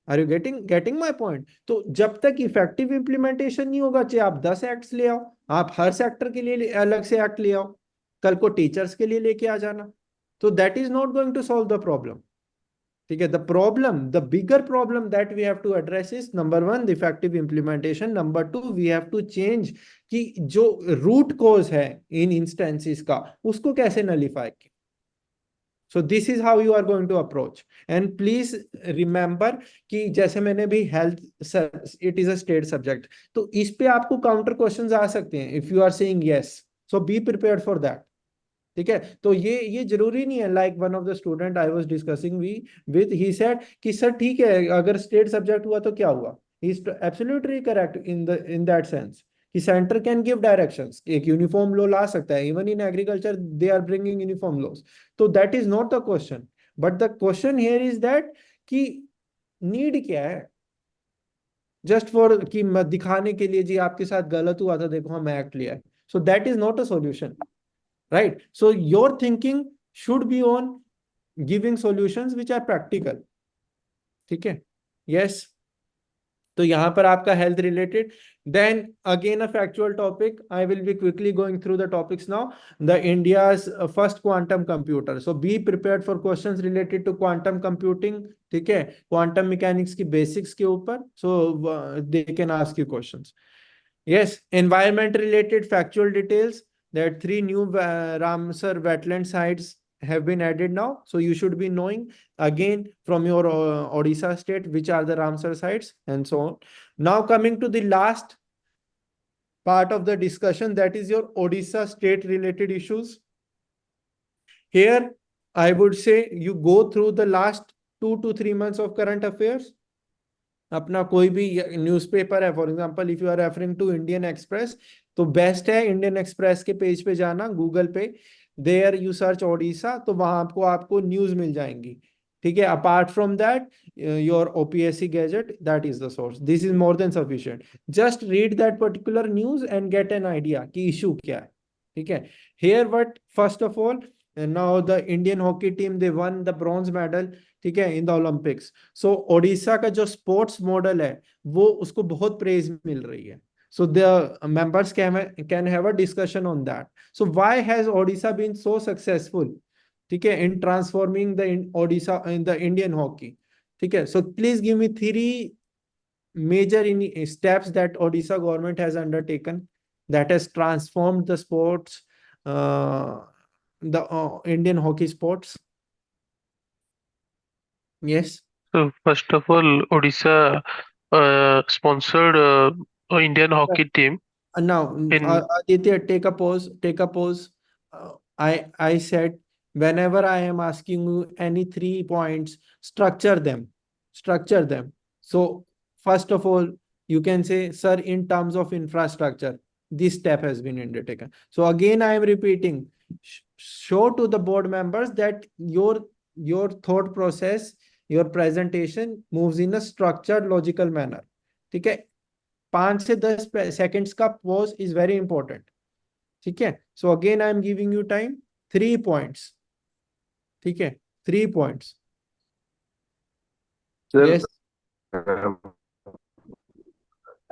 Are you getting my point? तो जब तक इफेक्टिव इंप्लीमेंटेशन नहीं होगा, चाहे आप 10 एक्ट्स ले आओ, आप हर सेक्टर के लिए अलग से एक्ट ले आओ, कल को टीचर्स के लिए लेके आ जाना, तो that is not going to solve the problem, ठीक है। The problem, the bigger problem that we have to address is number one, the effective implementation. Number two, we have to change कि जो रूट कॉज है इन instances का, उसको कैसे nullify किया। So this is how you are going to approach. And please remember कि जैसे मैंने भी health it is a state subject, तो इस पे आपको काउंटर क्वेश्चंस आ सकते हैं if you are saying yes, so be prepared for that, ठीक है। तो ये जरूरी नहीं है, like one of the student I was discussing we with, he said कि सर ठीक है, अगर स्टेट सब्जेक्ट हुआ तो क्या हुआ? He is absolutely correct in that sense कि सेंटर कैन गिव डायरेक्शंस, एक यूनिफॉर्म लॉ ला सकता है, even in agriculture they are bringing uniform laws. तो that is not the question, but the question here is that कि need क्या है, just for कि दिखाने के लिए जी आपके साथ गलत हुआ था, देखो हम एक्ट लिया है। So that is not a solution, right? So your thinking should be on giving solutions which are practical, ठीक है। yes, तो यहाँ पर आपका health related, then again a factual topic, I will be quickly going through the topics now. The India's first quantum computer, so be prepared for questions related to quantum computing, ठीक है, quantum mechanics की basics के ऊपर, so they can ask you questions. Yes, environment related factual details, that 3 new Ramsar wetland sites have been added now. So you should be knowing again from your Odisha state, which are the Ramsar sites and so on. Now coming to the last part of the discussion, that is your Odisha state related issues. Here, I would say you go through the last 2 to 3 months of current affairs. अपना कोई भी newspaper है, for example if you are referring to Indian Express, तो best है Indian Express के page पे जाना, Google पे, देयर यू सर्च ओडिशा, तो वहां आपको न्यूज़ मिल जाएंगी, ठीक है। Apart from that your OPSC gadget, that is the source, this is more than sufficient. Just read that particular news and get an idea कि इशू क्या है, ठीक है। Here what first of all, now the Indian hockey team they one the bronze medal, ठीक है, in the Olympics. सो ओडिशा का जो sports model है वो उसको बहुत प्रेज मिल रही है। So the members can have a discussion on that. So why has Odisha been so successful, ठीक है, in transforming the Odisha in the Indian hockey, ठीक है। So please give me 3 major steps that Odisha government has undertaken that has transformed the sports, the Indian hockey sports. Yes. So first of all, Odisha sponsored Indian hockey team Now, in Aditya, take a pause. Take a pause. I said whenever I am asking you any 3 points, structure them. Structure them. So first of all, you can say, sir, in terms of infrastructure, this step has been undertaken. So again, I am repeating. Show to the board members that your thought process, your presentation moves in a structured, logical manner. ठीक है। 5 से 10 seconds का pause is very important, ठीक है। So again I am giving you time, 3 points, ठीक है, 3 points. Sir, yes,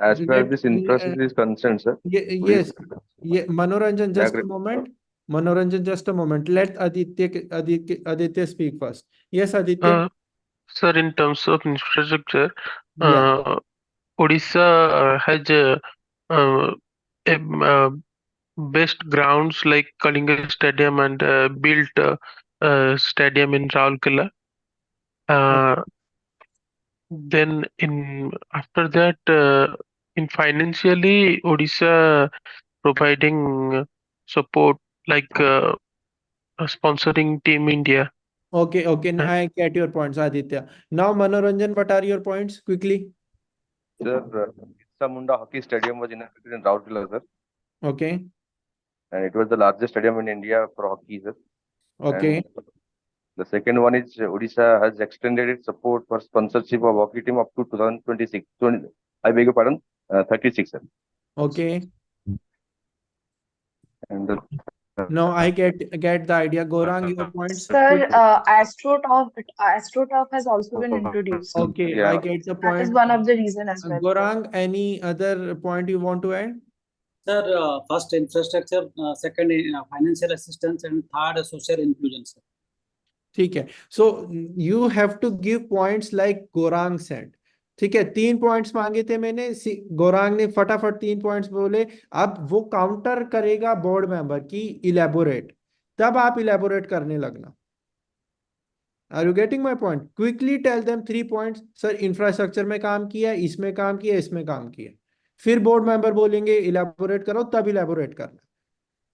as far as Let this infrastructure is concerned, sir, we yes, Manoranjan, just a agree. moment. Manoranjan, just a moment. Let Aditya speak first. Yes, Aditya. Sir, in terms of infrastructure, Yeah. Odisha has best grounds like Kalinga Stadium and built stadium in Raulkela. Then in after that, in financially, Odisha providing support like sponsoring Team India. Okay, okay. I get your points, Aditya. Now, Manoranjan, what are your points? Quickly. Sir, Birsa Munda Hockey Stadium was inaugurated in Rourkela, sir, Okay. and it was the largest stadium in India for hockey, sir. Okay. And the second one is Odisha has extended its support for sponsorship of hockey team up to 2026. I beg your pardon, 36, sir. Okay. And No, I get the idea. Gorang, your points. Sir, Quickly. AstroTurf has also been introduced. Okay, yeah, I get the That is point. one of the reason as well. Gorang, any other point you want to add? Sir, first infrastructure, second financial assistance, and third social inclusion, sir. ठीक है. So you have to give points like Gorang said. ठीक है, 3 points मांगे थे मैंने, गोरांग ने फटाफट 3 points बोले. अब वो काउंटर करेगा बोर्ड मेंबर की इलेबोरेट, तब आप इलेबोरेट करने लगना. Are you getting my point? Quickly tell them 3 points. Sir infrastructure में काम किया, इसमें काम किया, इसमें काम किया. फिर बोर्ड मेंबर बोलेंगे इलेबोरेट करो, तब इलेबोरेट करना.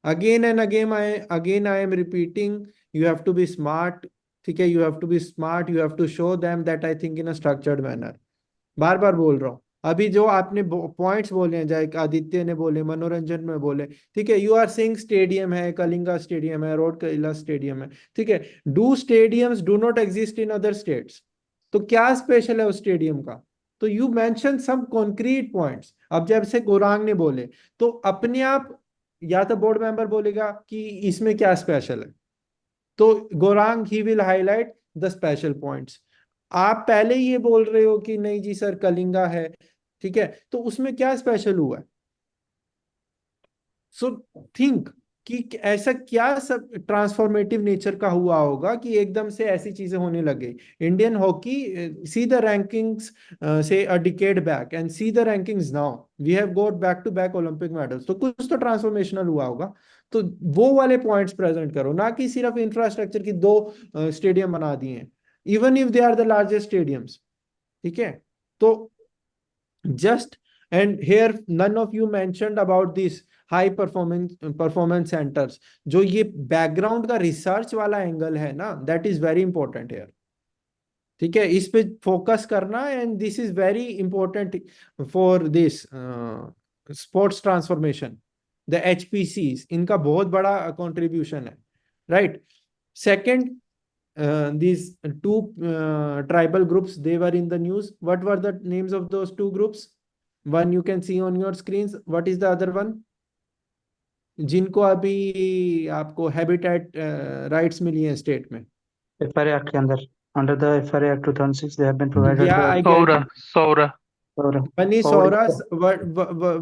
Again and again I am repeating, you have to be smart. ठीक है, you have to be smart, you have to show them that I think in a structured manner. बार बार बोल रहा हूँ. अभी जो आपने पॉइंट्स बोले हैं, चाहे आदित्य ने बोले, मनोरंजन में बोले, ठीक है, यू आर सेइंग स्टेडियम है, कलिंगा स्टेडियम है, रोडकेला स्टेडियम है, ठीक है. Do stadiums do not exist in other states? तो क्या स्पेशल है उस स्टेडियम का? तो you mention some concrete points. अब जब से गोरांग ने बोले, तो अपने आप या तो बोर्ड मेंबर बोलेगा कि इसमें क्या स्पेशल है, तो Gaurang he will highlight the special points. आप पहले ये बोल रहे हो कि नहीं जी सर कलिंगा है, ठीक है, तो उसमें क्या स्पेशल हुआ है? सो थिंक कि ऐसा क्या सब ट्रांसफॉर्मेटिव नेचर का हुआ होगा कि एकदम से ऐसी चीजें होने लगे. Indian hockey, see the rankings से a decade back and see the rankings now, we have got back to back Olympic medals. तो कुछ तो ट्रांसफॉर्मेशनल हुआ होगा. तो वो वाले पॉइंट्स प्रेजेंट करो, ना कि सिर्फ इंफ्रास्ट्रक्चर की 2 स्टेडियम बना दिए, even if they are the largest stadiums. ठीक है, तो just and here none of you mentioned about this high performance centres. जो ये बैकग्राउंड का रिसर्च वाला एंगल है ना, that is very important here. ठीक है, इस पे फोकस करना, and this is very important for this sports transformation. The HPCs, इनका बहुत बड़ा कंट्रीब्यूशन है, right. Second, these 2 tribal groups, they were in the news. What were the names of those 2 groups? One you can see on your screens. What is the other one? जिनको अभी आपको habitat rights मिली है state में. FRA Act के अंदर, under the FRA Act 2006, they have been provided. Yeah, I get it. Saura. One is Saura.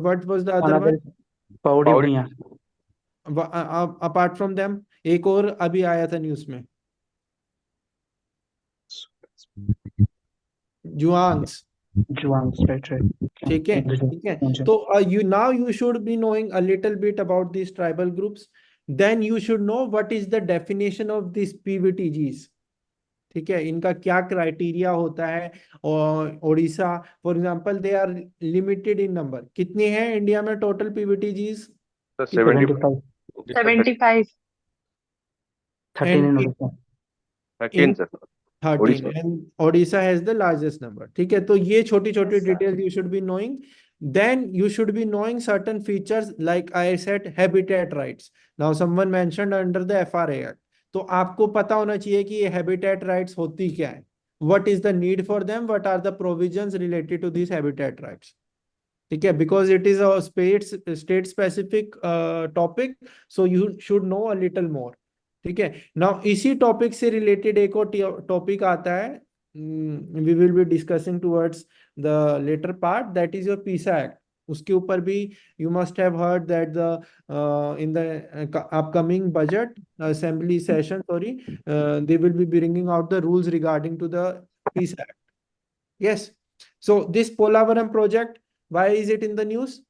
What was the other one? Pauri Bhuiyan. Apart from them, एक और अभी आया था news में, जुआंग्स. Right. ठीक है, ठीक है. तो you should be knowing a little bit about these tribal groups. Then you should know what is the definition of these PVTGs. ठीक है, इनका क्या क्राइटेरिया होता है. और Odisha for example, they are limited in number. कितने हैं इंडिया में total PVTGs? 75. 13 in Odisha. 13, sir. 13 and Odisha has the largest number. ठीक है, तो ये छोटी छोटी details you should be knowing. Then you should be knowing certain features like I said habitat rights. Now someone mentioned under the FRA Act. तो आपको पता होना चाहिए कि ये habitat rights होती क्या है. What is the need for them? What are the provisions related to these habitat rights? ठीक है, because it is a state specific topic, so you should know a little more. ठीक है, now इसी topic से related एक और topic आता है we will be discussing towards the later part, that is your PISA Act. उसके ऊपर भी you must have heard that the in the upcoming budget assembly session, sorry, they will be bringing out the rules regarding to the PISA Act. Yes. So this Polavaram project, why is it in the news?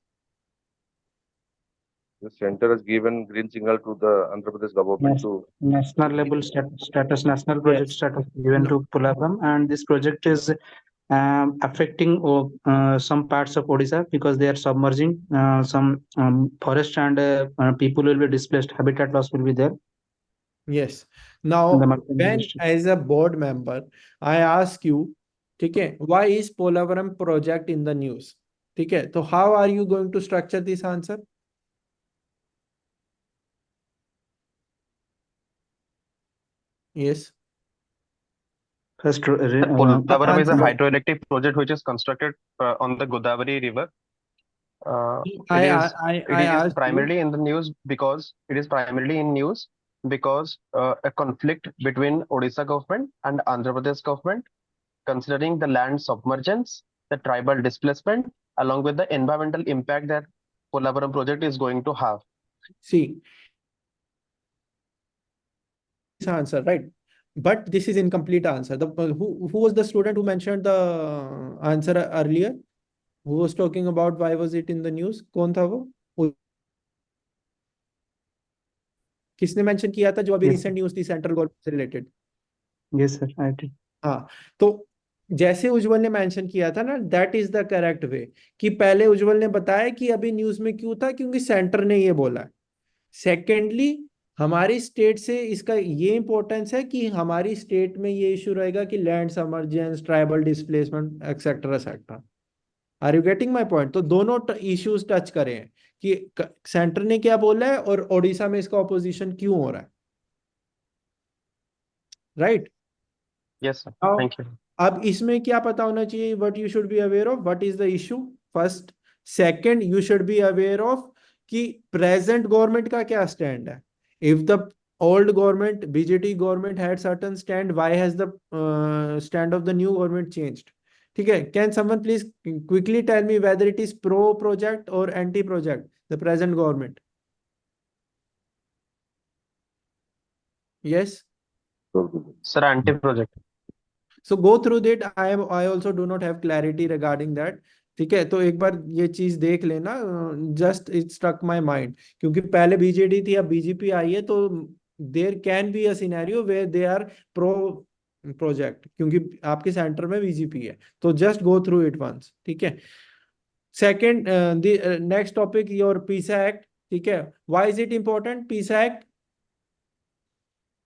The center has given green signal to the Andhra Pradesh government Yes. to National level status, national project Yes. status given to Polavaram, and this project is affecting some parts of Odisha because they are submerging some forest, and people will be displaced, habitat loss will be there Yes. in Now, the Markandeya when district. as a board member, I ask you, ठीक है, why is Polavaram project in the news? ठीक है, so how are you going to structure this answer? Yes. First, Polavaram is a answer. hydroelectric project which is constructed on the Godavari River. I It is asked you. primarily in the news because a conflict between Odisha government and Andhra Pradesh government, considering the land submergence, the tribal displacement, along with the environmental impact that Polavaram project is going to have. See, this answer, right? But this is incomplete answer. The who was the student who mentioned the answer earlier? Who was talking about why was it in the news? कौन था वो? किसने mention किया था जो अभी Yes, recent news थी central government से related? yes sir, I did. हाँ, तो जैसे उज्जवल ने मेंशन किया था ना, that is the correct way, कि पहले उज्जवल ने बताया कि अभी न्यूज में क्यों था, क्योंकि सेंटर ने ये बोला है। सेकेंडली, हमारी स्टेट से इसका ये इंपॉर्टेंस है कि हमारी स्टेट में ये इशू रहेगा कि land submergence, tribal displacement, etcetera etcetera. Are you getting my point? तो दोनों इश्यूज टच करे हैं कि सेंटर ने क्या बोला है और ओडिशा में इसका ऑपोजिशन क्यों हो रहा है, right? Yes, sir. Now, Thank you. अब इसमें क्या पता होना चाहिए, what you should be aware of, what is the issue first. Second, you should be aware of कि प्रेजेंट गवर्नमेंट का क्या स्टैंड है। If the old government, BJP government had certain stand, why has the stand of the new government changed? ठीक है, can someone please quickly tell me whether it is pro project or anti project, the present government? Yes. Sir, anti-project. So go through that. I also do not have clarity regarding that. ठीक है, तो एक बार ये चीज देख लेना, just it struck my mind, क्योंकि पहले बीजेडी थी, अब बीजेपी आई है, तो there can be a scenario where they are pro project, क्योंकि आपके सेंटर में बीजेपी है। तो just go through it once, ठीक है। Second, next topic your PISA act, ठीक है। Why is it important PISA act?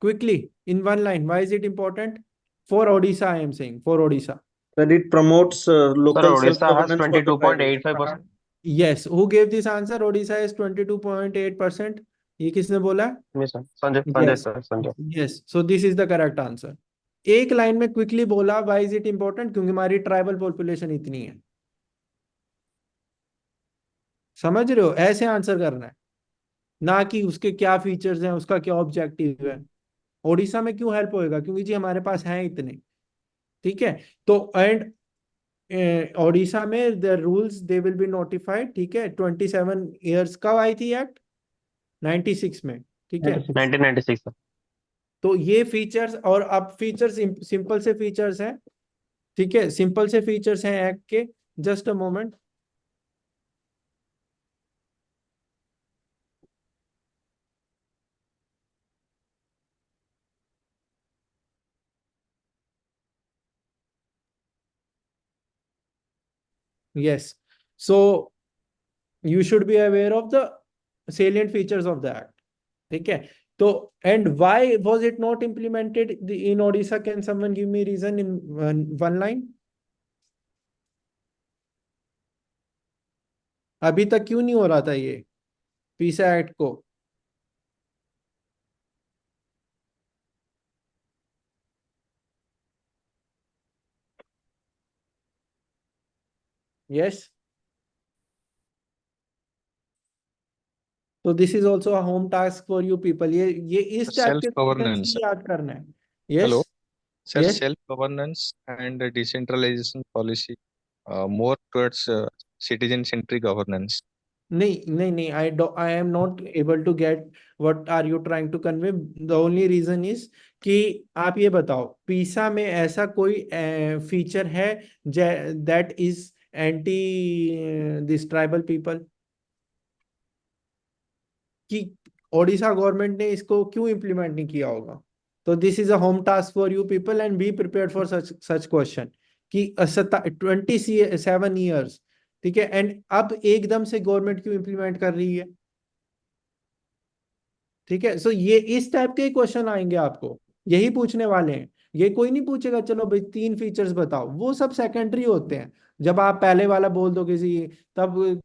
Quickly in one line, why is it important for Odisha? I am saying for Odisha. That it promotes local Sir, Odisha has self-governance for the tribals. 22.85%. Yes, who gave this answer? Odisha is 22.8%. ये किसने बोला? Yes, sir. Sanjay, Yes. sir, Sanjay. Yes, so this is the correct answer. एक line में quickly बोला, why is it important? क्योंकि हमारी tribal population इतनी है। समझ रहे हो? ऐसे आंसर करना है, ना कि उसके क्या फीचर्स हैं, उसका क्या ऑब्जेक्टिव है। ओडिशा में क्यों हेल्प होएगा? क्योंकि जी हमारे पास हैं इतने, ठीक है। तो एंड ओडिशा में the rules they will be notified, ठीक है। 27 ईयर्स कब आई थी एक्ट? 96 में, ठीक है। 1996, sir. तो ये फीचर्स, और अब फीचर्स सिंपल से फीचर्स हैं, ठीक है, सिंपल से फीचर्स हैं एक्ट के। Just a moment, yes, so you should be aware of the salient features of the act, ठीक है। तो and why was it not implemented in Odisha? Can someone give me reason in one line? अभी तक क्यों नहीं हो रहा था ये PISA एक्ट को? Yes. So this is also a home task for you people. ये इस टाइप के Self-governance. याद करना है। Yes. Hello? Sir, Yes. self-governance and decentralization policy, more towards citizen-centric governance. नहीं, I am not able to get what are you trying to convey. The only reason is कि आप ये बताओ पीसा में ऐसा कोई फीचर है that is anti this tribal people कि ओडिशा गवर्नमेंट ने इसको क्यों इम्प्लीमेंट नहीं किया होगा. तो this is a home task for you people and B prepared for such question कि 27 ईयर्स, ठीक है, एंड अब एकदम से गवर्नमेंट क्यों इम्प्लीमेंट कर रही है. ठीक है, सो ये इस टाइप के क्वेश्चन आएंगे आपको, यही पूछने वाले हैं. ये कोई नहीं पूछेगा चलो भाई 3 फीचर्स बताओ, वो सब सेकेंडरी होते हैं. जब आप पहले वाला बोल दो किसी तब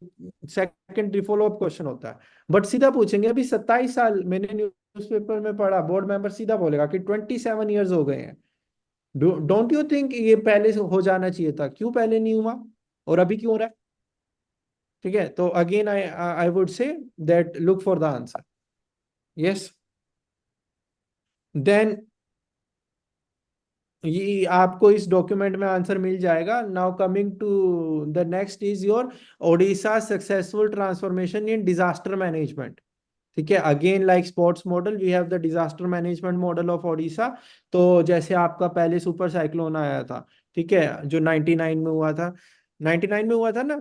सेकेंडरी फॉलो अप क्वेश्चन होता है. बट सीधा पूछेंगे अभी 27 साल, मैंने न्यूज़पेपर में पढ़ा, बोर्ड मेंबर सीधा बोलेगा कि 27 ईयर्स हो गए हैं. डोंट यू थिंक ये पहले से हो जाना चाहिए था, क्यों पहले नहीं हुआ और अभी क्यों हो रहा है. ठीक है, तो again I would say that look for the answer. Yes, then ये आपको इस डॉक्यूमेंट में आंसर मिल जाएगा. Now coming to the next is your Odisha successful transformation in disaster management. ठीक है, again like sports model we have the disaster management model of Odisha. तो जैसे आपका पहले सुपर साइक्लोन आया था, ठीक है, जो 99 में हुआ था, 99 में हुआ था ना.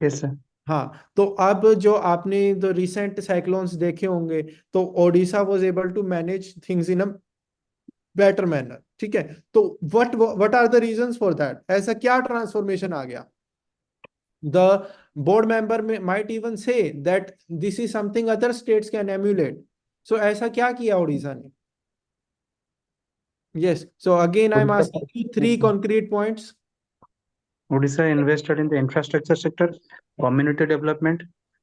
Yes sir. हाँ, तो अब जो आपने द रिसेंट साइक्लोन्स देखे होंगे, तो Odisha was able to manage things in a better manner. ठीक है, तो what are the reasons for that. ऐसा क्या ट्रांसफॉर्मेशन आ गया. The board member might even say that this is something other states can emulate. So ऐसा क्या किया ओडिशा ने. Yes, so again I'm asking you 3 concrete points. Odisha invested in the infrastructure sector, community development,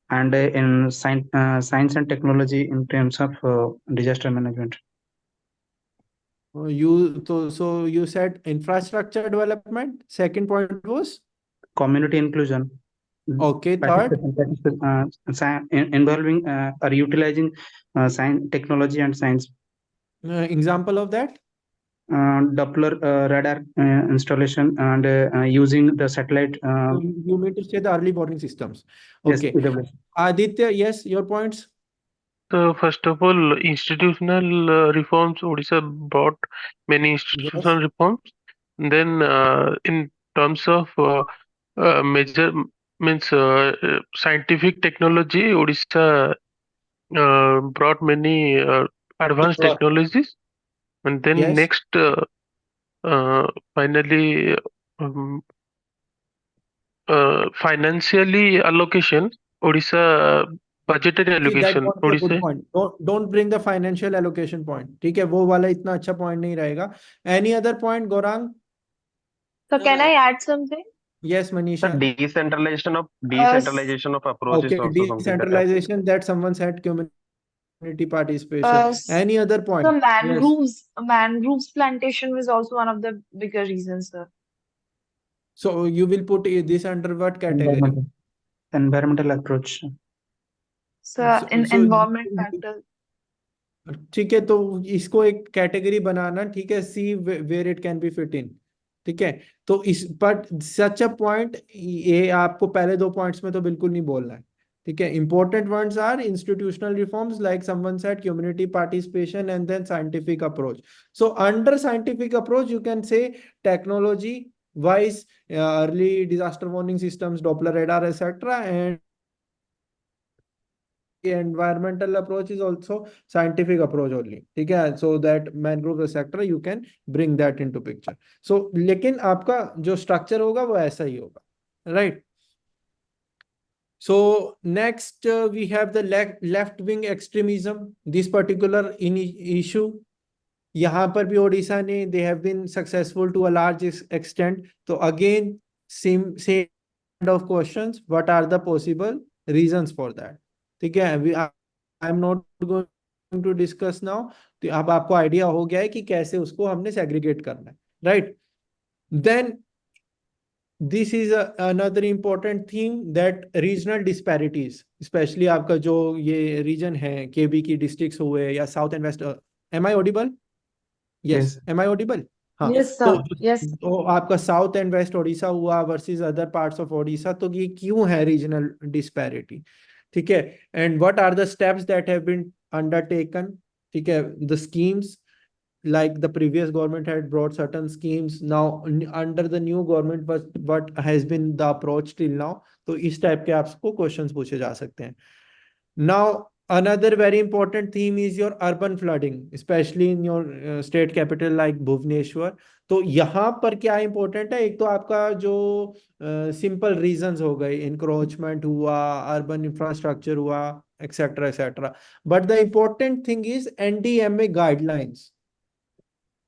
and in science and technology in terms of disaster management. So you said infrastructure development. Second point was Community inclusion. okay. Third, involving or utilizing science, technology, and science. example of that. Doppler radar installation and using the satellite. You mean to say the early warning systems. Yes, Okay. EWS. Aditya, yes, your points. So first of all, institutional reforms. Odisha brought many institutional reforms. Then, in terms of major means scientific technology, Odisha brought many advanced Sure. technologies. And then Yes. next, finally, financially allocation, Odisha budgetary See, that allocation, won't be a good Odisha. point. Don't bring the financial allocation point. ठीक है, वो वाला इतना अच्छा point नहीं रहेगा. Any other point, Gaurang? So can I add something? Yes, Manisha. The decentralization of approach is Okay, also something that decentralization that someone said community participation. Any other point? So Yes. mangroves plantation was also one of the bigger reasons, sir. So you will put this under what category? Environmental approach. So So- in so- environment factor. ठीक है, तो इसको एक category बनाना. ठीक है, see where it can be fit in. ठीक है, तो इस बट सच अ पॉइंट, ये आपको पहले 2 पॉइंट्स में तो बिल्कुल नहीं बोलना है. ठीक है, important words are institutional reforms like someone said community participation and then scientific approach. So under scientific approach you can say technology wise early disaster warning systems, Doppler radar etcetera, and environmental approach is also scientific approach only. ठीक है, so that mangrove sector you can bring that into picture. So लेकिन आपका जो structure होगा वो ऐसा ही होगा, right? So next we have the left wing extremism. This particular issue, यहाँ पर भी ओडिशा ने they have been successful to a large extent. So again same kind of questions. What are the possible reasons for that? ठीक है, I am not going to discuss now. तो अब आपको idea हो गया है कि कैसे उसको हमने सेग्रीगेट करना है, right. Then this is another important theme that regional disparities, specially आपका जो ये रीजन है केबी की डिस्ट्रिक्ट्स हुए या south and west. Am I audible? Yes, am I audible? हाँ, Yes, तो sir. Yes. तो आपका साउथ एंड वेस्ट ओडिशा हुआ versus other parts of Odisha, तो ये क्यों है रीजनल डिस्पैरिटी? ठीक है, and what are the steps that have been undertaken? ठीक है, the schemes, like the previous government had brought certain schemes, now under the new government what has been the approach till now? तो इस type के आपको questions पूछे जा सकते हैं. Now another very important theme is your urban flooding, especially in your state capital like Bhubaneswar. तो यहाँ पर क्या इंपॉर्टेंट है? एक तो आपका जो सिंपल रीजंस हो गए, इंक्रोचमेंट हुआ, अर्बन इंफ्रास्ट्रक्चर हुआ, etcetera etcetera, but the important thing is NDMA guidelines.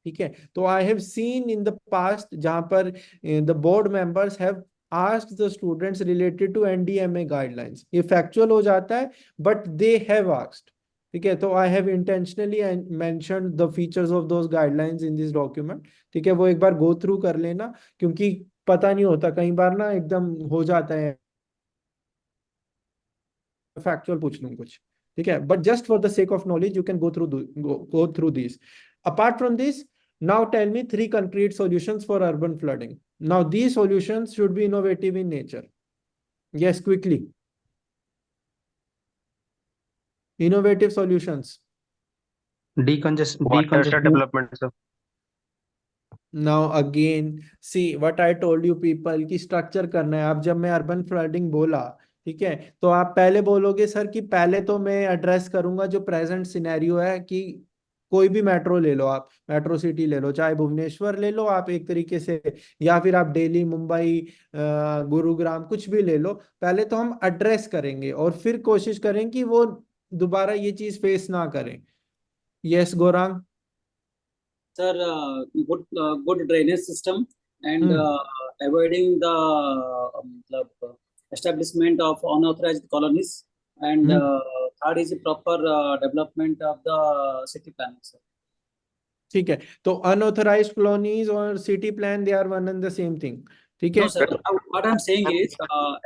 ठीक है, तो I have seen in the past जहां पर the board members have asked the students related to NDMA guidelines. ये फैक्चुअल हो जाता है, but they have asked. ठीक है, तो I have intentionally mentioned the features of those guidelines in this document. ठीक है, वो एक बार go through कर लेना, क्योंकि पता नहीं होता, कई बार ना एकदम हो जाता है फैक्चुअल पूछ लूं कुछ. ठीक है, but just for the sake of knowledge you can go through these. Apart from this, now tell me 3 concrete solutions for urban flooding. Now these solutions should be innovative in nature. Yes, quickly. Innovative solutions. Watershed development, sir. Now again, see what I told you people कि structure करना है. अब जब मैं urban flooding बोला, ठीक है, तो आप पहले बोलोगे सर कि पहले तो मैं एड्रेस करूंगा जो प्रेजेंट सिनेरियो है, कि कोई भी मेट्रो ले लो, आप मेट्रो सिटी ले लो, चाहे भुवनेश्वर ले लो आप एक तरीके से, या फिर आप दिल्ली, मुंबई, गुरुग्राम, कुछ भी ले लो. पहले तो हम एड्रेस करेंगे और फिर कोशिश करें कि वो दोबारा ये चीज फेस ना करें. Yes Gaurang. Sir, good drainage system and avoiding the establishment of unauthorized colonies, and third is the proper development of the city planning, sir. ठीक है, तो अनऑथराइज्ड कॉलोनीज और city plan they are one and the same thing. ठीक है, No, sir. What I'm saying is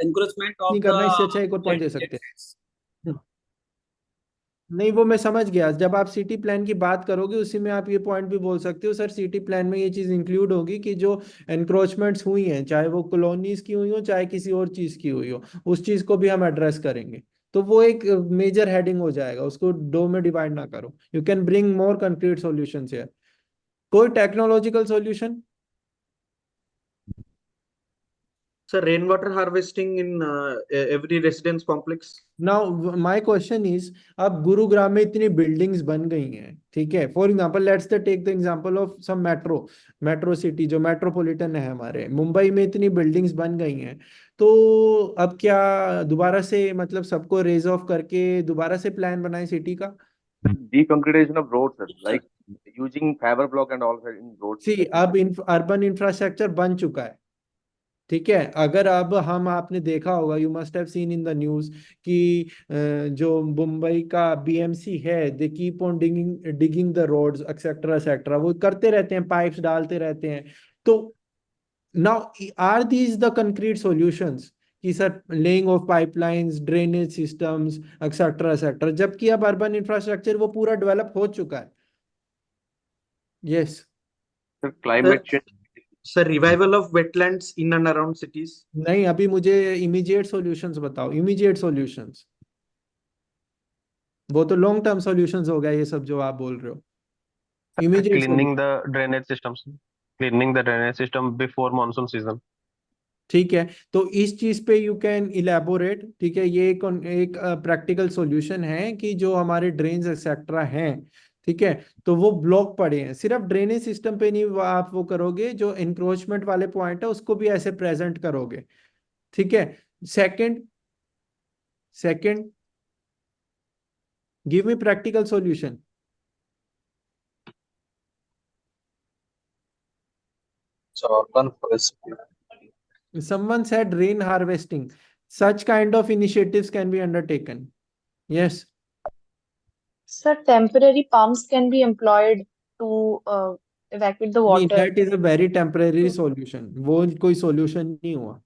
encouragement नहीं of करना, इससे the अच्छा एक और पॉइंट दे सकते हैं. नहीं, वो मैं समझ गया. जब आप सिटी प्लान की बात करोगे उसी में आप ये पॉइंट भी बोल सकते हो सर, सिटी प्लान में ये चीज इंक्लूड होगी कि जो एनक्रोचमेंट्स हुई हैं, चाहे वो कॉलोनीज की हुई हो चाहे किसी और चीज की हुई हो, उस चीज को भी हम एड्रेस करेंगे. तो वो एक मेजर हेडिंग हो जाएगा, उसको 2 में डिवाइड ना करो. You can bring more concrete solutions here. कोई technological solution? Sir, rainwater harvesting in every residence complex. Now my question is, अब गुरुग्राम में इतनी बिल्डिंग्स बन गई हैं, ठीक है, for example let's take the example of some metro city जो मेट्रोपॉलिटन है हमारे मुंबई में, इतनी बिल्डिंग्स बन गई हैं. तो अब क्या दोबारा से मतलब सबको रेज ऑफ करके दोबारा से प्लान बनाए सिटी का? Deconcretization of roads, sir, like using fiber block and all, sir, in roads. सी अब अर्बन इंफ्रास्ट्रक्चर बन चुका है. ठीक है, अगर अब हम, आपने देखा होगा, you must have seen in the news कि जो मुंबई का बीएमसी है, they keep on digging the roads etcetera etcetera, वो करते रहते हैं, पाइप्स डालते रहते हैं. तो now are these the concrete solutions कि sir laying of pipelines, drainage systems etcetera etcetera, जबकि अब अर्बन इंफ्रास्ट्रक्चर वो पूरा डेवलप हो चुका है. Yes. Sir, climate change. Sir, revival of wetlands in and around cities. नहीं, अभी मुझे इमीडिएट सॉल्यूशंस बताओ, इमीडिएट सॉल्यूशंस. वो तो लॉन्ग टर्म सॉल्यूशंस हो गया ये सब जो आप बोल रहे हो. Immediate Cleaning the drainage systems. Cleaning the drainage system before monsoon season. ठीक है, तो इस चीज पे यू कैन इलेबोरेट. ठीक है, ये एक प्रैक्टिकल सॉल्यूशन है कि जो हमारे ड्रेन्स एक्सेट्रा हैं, ठीक है, तो वो ब्लॉक पड़े हैं. सिर्फ ड्रेनेज सिस्टम पे नहीं आप वो करोगे, जो इंक्रोचमेंट वाले पॉइंट है उसको भी ऐसे प्रेजेंट करोगे. ठीक है. Second give me practical solution. urban forestry. Someone said rain harvesting. Such kind of initiatives can be undertaken. Yes. Sir, temporary pumps can be employed to evacuate the नहीं, water. that is a very temporary solution. वो कोई solution नहीं हुआ.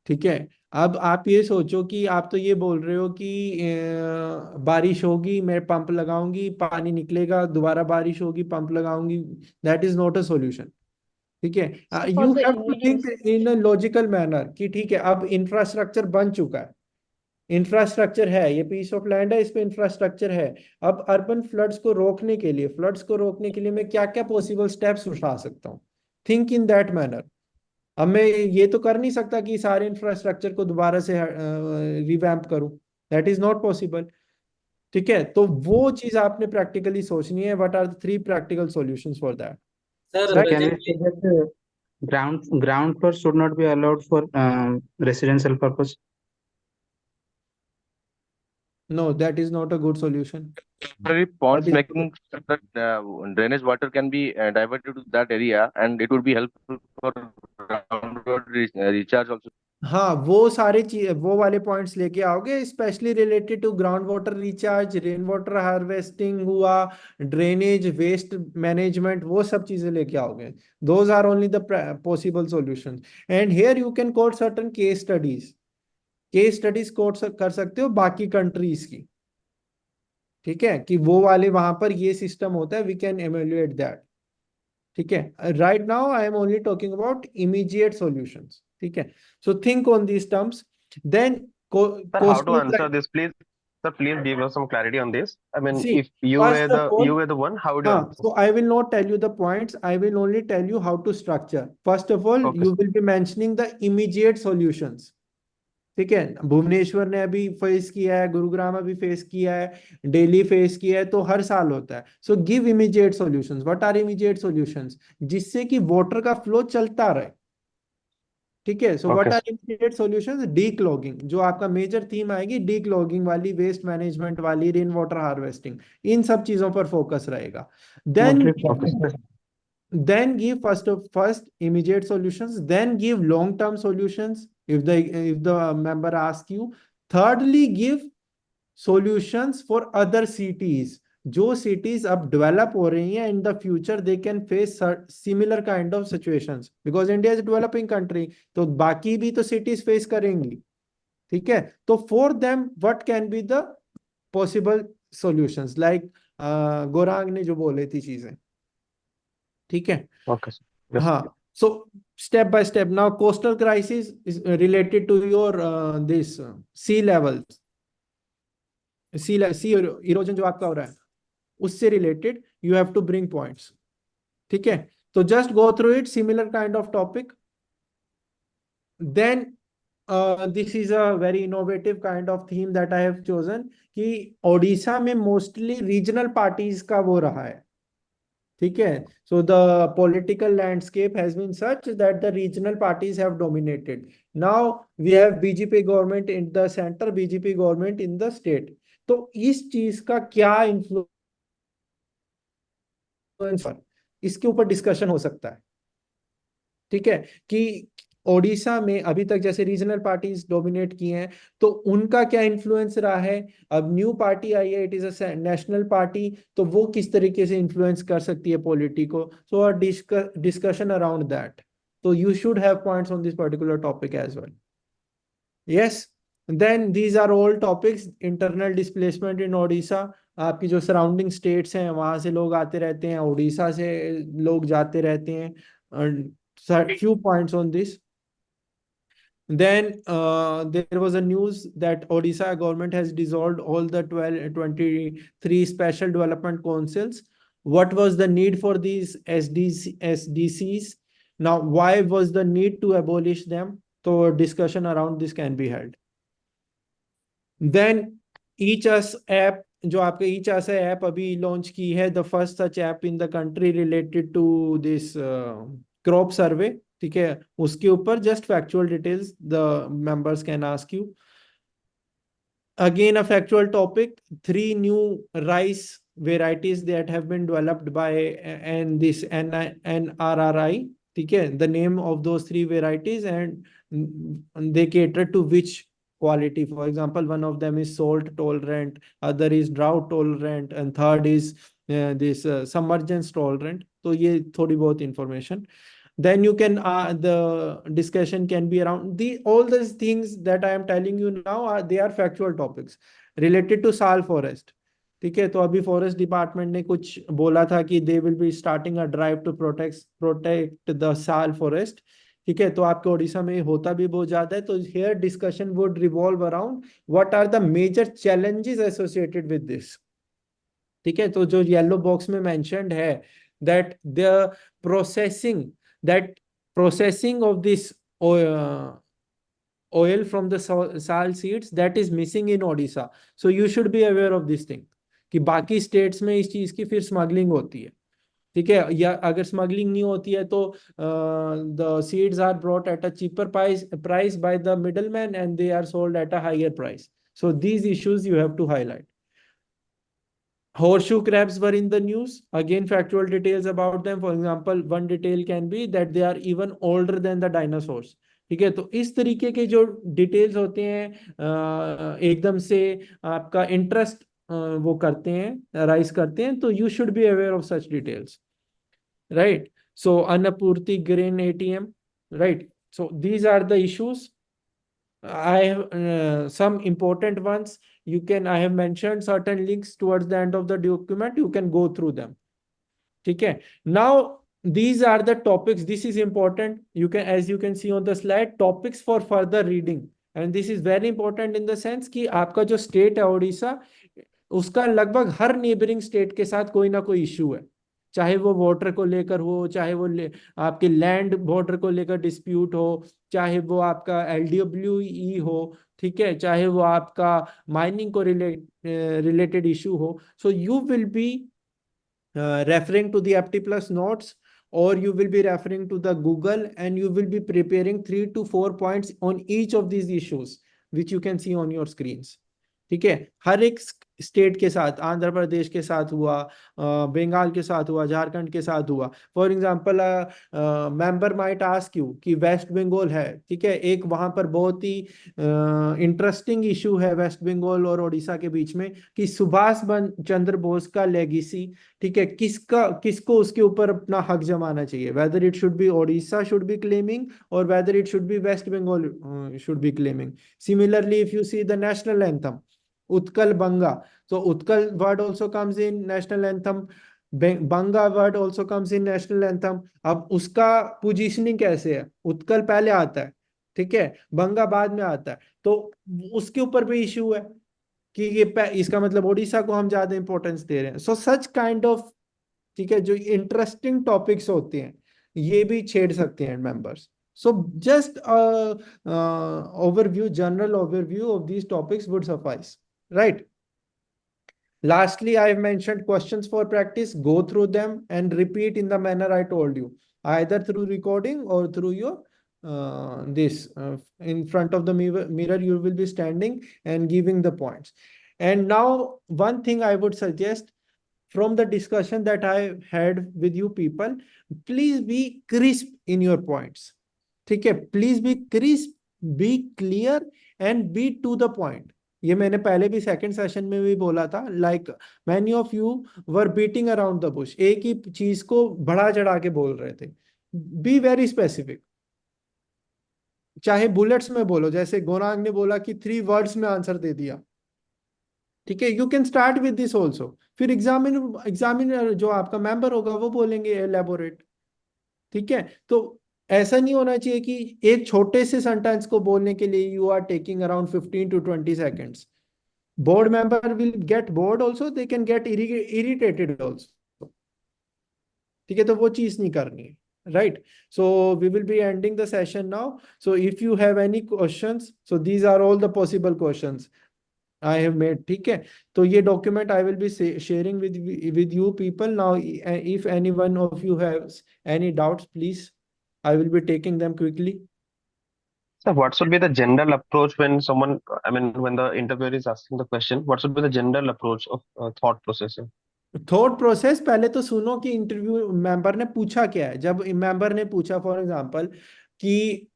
ठीक है। अब आप ये सोचो कि आप तो ये बोल रहे हो कि बारिश होगी, मैं पंप लगाऊंगी, पानी निकलेगा, दोबारा बारिश होगी, पंप लगाऊंगी। That is not a solution. ठीक है। So for you the have to think immediate, in a logical manner कि ठीक है, अब इंफ्रास्ट्रक्चर बन चुका है, इंफ्रास्ट्रक्चर है, ये पीस ऑफ लैंड है, इस पे इंफ्रास्ट्रक्चर है। अब अर्बन फ्लड्स को रोकने के लिए मैं क्या क्या पॉसिबल स्टेप्स उठा सकता हूँ? Think in that manner. अब मैं ये तो कर नहीं सकता कि सारे इंफ्रास्ट्रक्चर को दोबारा से रिवैम्प करूं, दैट इज नॉट पॉसिबल। ठीक है, तो वो चीज आपने प्रैक्टिकली सोचनी है, what are the 3 practical solutions for that, Sir, So right? can we say presently, that ground floor should not be allowed for residential purpose? No, that is not a good solution. Temporary ponds That is making sure that drainage water can be diverted to that area, and it would be helpful for groundwater recharge also. हाँ, वो सारे चीज, वो वाले points लेके आओगे, specially related to ground water recharge, rain water harvesting हुआ, drainage, waste management, वो सब चीजें लेके आओगे। Those are only the possible solutions. And here you can quote certain case studies quote कर सकते हो बाकी कंट्रीज की। ठीक है, कि वो वाले वहां पर ये सिस्टम होता है, वी कैन एवेल्युएट दैट। ठीक है, right now I am only talking about immediate solutions. ठीक है, so think on these terms. Then Sir, how to coastal answer this, please? Sir, please give us some clarity on this. I mean, see, if you first of all, were the one, how would you answer? so I will not tell you the points, I will only tell you how to structure. First of all, Okay, you sir. will be mentioning the immediate solutions। ठीक है, भुवनेश्वर ने अभी face किया है, गुरुग्राम अभी face किया है, Delhi face किया है, तो हर साल होता है। So give immediate solutions. What are immediate solutions? जिससे कि वाटर का फ्लो चलता रहे। ठीक है, so what Okay, are sir. Immediate solutions? Declogging, जो आपका मेजर थीम आएगी, डीक्लॉगिंग वाली, वेस्ट मैनेजमेंट वाली, रेन वाटर हार्वेस्टिंग, इन सब चीजों पर फोकस रहेगा। Then Okay, sir. give first immediate solutions, then give long term solutions if the member asks you। thirdly, give solutions for other cities, जो cities अब develop हो रही हैं, in the future they can face similar kind of situations because India is a developing country, तो बाकी भी तो cities face करेंगी। ठीक है, तो for them what can be the possible solutions, like Gaurang ने जो बोले थी चीजें। ठीक है, Okay, sir. Yes. हाँ। So step by step, now coastal crisis is related to your this sea level, sea erosion जो आपका हो रहा है, उससे related you have to bring points. ठीक है, तो just go through it, similar kind of topic. Then this is a very innovative kind of theme that I have chosen, कि ओडिशा में मोस्टली रीजनल पार्टीज का वो रहा है। ठीक है, so the political landscape has been such that the regional parties have dominated. Now we have BJP government in the center, BJP government in the state। तो इस चीज का क्या इन्फ्लुएंस, इसके ऊपर डिस्कशन हो सकता है। ठीक है, कि ओडिशा में अभी तक जैसे रीजनल पार्टीज डोमिनेट की हैं, तो उनका क्या इन्फ्लुएंस रहा है। अब न्यू पार्टी आई है, it is a national party, तो वो किस तरीके से इन्फ्लुएंस कर सकती है पॉलिटी को। So a discussion around that. तो you should have points on this particular topic as well. Yes, then these are all topics. Internal displacement in Odisha, आपकी जो सराउंडिंग स्टेट्स हैं वहां से लोग आते रहते हैं, ओडिशा से लोग जाते रहते हैं। few points on this। Then there was a news that Odisha government has dissolved all the 23 special development councils. What was the need for these SDCs? Now, why was the need to abolish them? So discussion around this can be held। Then EachUs app, जो आपके EachUs app अभी launch की है, the first such app in the country related to this crop survey. ठीक है, उसके ऊपर just factual details the members can ask you. Again a factual topic, 3 new rice varieties that have been developed by and this NRRI। ठीक है, the name of those 3 varieties and they cater to which quality। For example, one of them is salt tolerant, other is drought tolerant, and third is this submergence tolerant। तो ये थोड़ी बहुत information। then you can the discussion can be around the all these things that I am telling you now are they are factual topics related to साल forest. ठीक है, तो अभी forest department ने कुछ बोला था कि they will be starting a drive to protect the sal forest. ठीक है, तो आपके ओडिशा में होता भी बहुत ज्यादा है. तो here discussion would revolve around what are the major challenges associated with this. ठीक है, तो जो येलो बॉक्स में मेंशन्ड है that the processing of this oil from the sal seeds that is missing in Odisha. So you should be aware of this thing कि बाकी states में इस चीज की फिर स्मगलिंग होती है. ठीक है, या अगर स्मगलिंग नहीं होती है तो the seeds are brought at a cheaper price by the middleman and they are sold at a higher price. So these issues you have to highlight. Horseshoe crabs were in the news. Again, factual details about them. For example, one detail can be that they are even older than the dinosaurs. ठीक है, तो इस तरीके के जो details होते हैं एकदम से आपका इंटरेस्ट वो करते हैं, राइज करते हैं, तो you should be aware of such details, right. So Annapurti grain ATM, right. So these are the issues. I have some important ones. I have mentioned certain links towards the end of the document. You can go through them. Okay. Now these are the topics. This is important. As you can see on the slide, topics for further reading. And this is very important in the sense कि आपका जो state है ओडिशा, उसका लगभग हर neighboring state के साथ कोई ना कोई issue है. चाहे वो वाटर को लेकर हो, चाहे वो आपके लैंड बॉर्डर को लेकर डिस्प्यूट हो, चाहे वो आपका LWE हो, ठीक है, चाहे वो आपका माइनिंग को रिलेटेड इशू हो. सो you will B referring to the FT+ notes, or you will be referring to the Google, and you will be preparing 3 to 4 points on each of these issues which you can see on your screens. ठीक है, हर एक state के साथ, आंध्र प्रदेश के साथ हुआ, बंगाल के साथ हुआ, झारखंड के साथ हुआ. For example member might ask you कि वेस्ट बंगाल है, ठीक है, एक वहां पर बहुत ही इंटरेस्टिंग इशू है वेस्ट बंगाल और ओडिशा के बीच में कि सुभाष चंद्र बोस का लेगेसी, ठीक है, किसको उसके ऊपर अपना हक जमाना चाहिए, whether it should be Odisha should be claiming और whether it should be west Bengal should be claiming. Similarly if you see the national anthem Utkal Banga. So Utkal word also comes in national anthem. Banga word also comes in national anthem. अब उसका positioning कैसे है, उत्कल पहले आता है, ठीक है, बंगा बाद में आता है, तो उसके ऊपर भी इश्यू है कि ये इसका मतलब ओडिशा को हम ज्यादा इंपॉर्टेंस दे रहे हैं. सो सच काइंड ऑफ, ठीक है, जो इंटरेस्टिंग टॉपिक्स होते हैं ये भी छेड़ सकते हैं members. So just overview, general overview of these topics would suffice. Right. Lastly, I have mentioned questions for practice. Go through them and repeat in the manner I told you, either through recording or through your in front of the mirror you will be standing and giving the points. And now one thing I would suggest from the discussion that I had with you people, please be crisp in your points. ठीक है, please be crisp, be clear and be to the point. ये मैंने पहले भी second session में भी बोला था. Like many of you were beating around the Bush, एक ही चीज को बढ़ा चढ़ा के बोल रहे थे. बी वेरी स्पेसिफिक, चाहे बुलेट्स में बोलो, जैसे गोनांग ने बोला कि 3 वर्ड्स में आंसर दे दिया, ठीक है, you can start with this also. फिर एग्जामिनर जो आपका मेंबर होगा वो बोलेंगे एलेबोरेट. ठीक है, तो ऐसा नहीं होना चाहिए कि एक छोटे से सेंटेंस को बोलने के लिए you are taking around 15 to 20 seconds. Board member will get board also, they can get irritated also. ठीक है, तो वो चीज नहीं करनी है, right. So we will be ending the session now. So if you have any questions, so these are all the possible questions I have made. ठीक है, तो ये document I will be sharing with you people now. If any one of you has any doubts, please, I will be taking them quickly. So what should be the general approach when when the interviewer is asking the question, what should be the general approach of thought processing? Thought process, पहले तो सुनो कि interview member ने पूछा क्या है. जब member ने पूछा फॉर एग्जांपल कि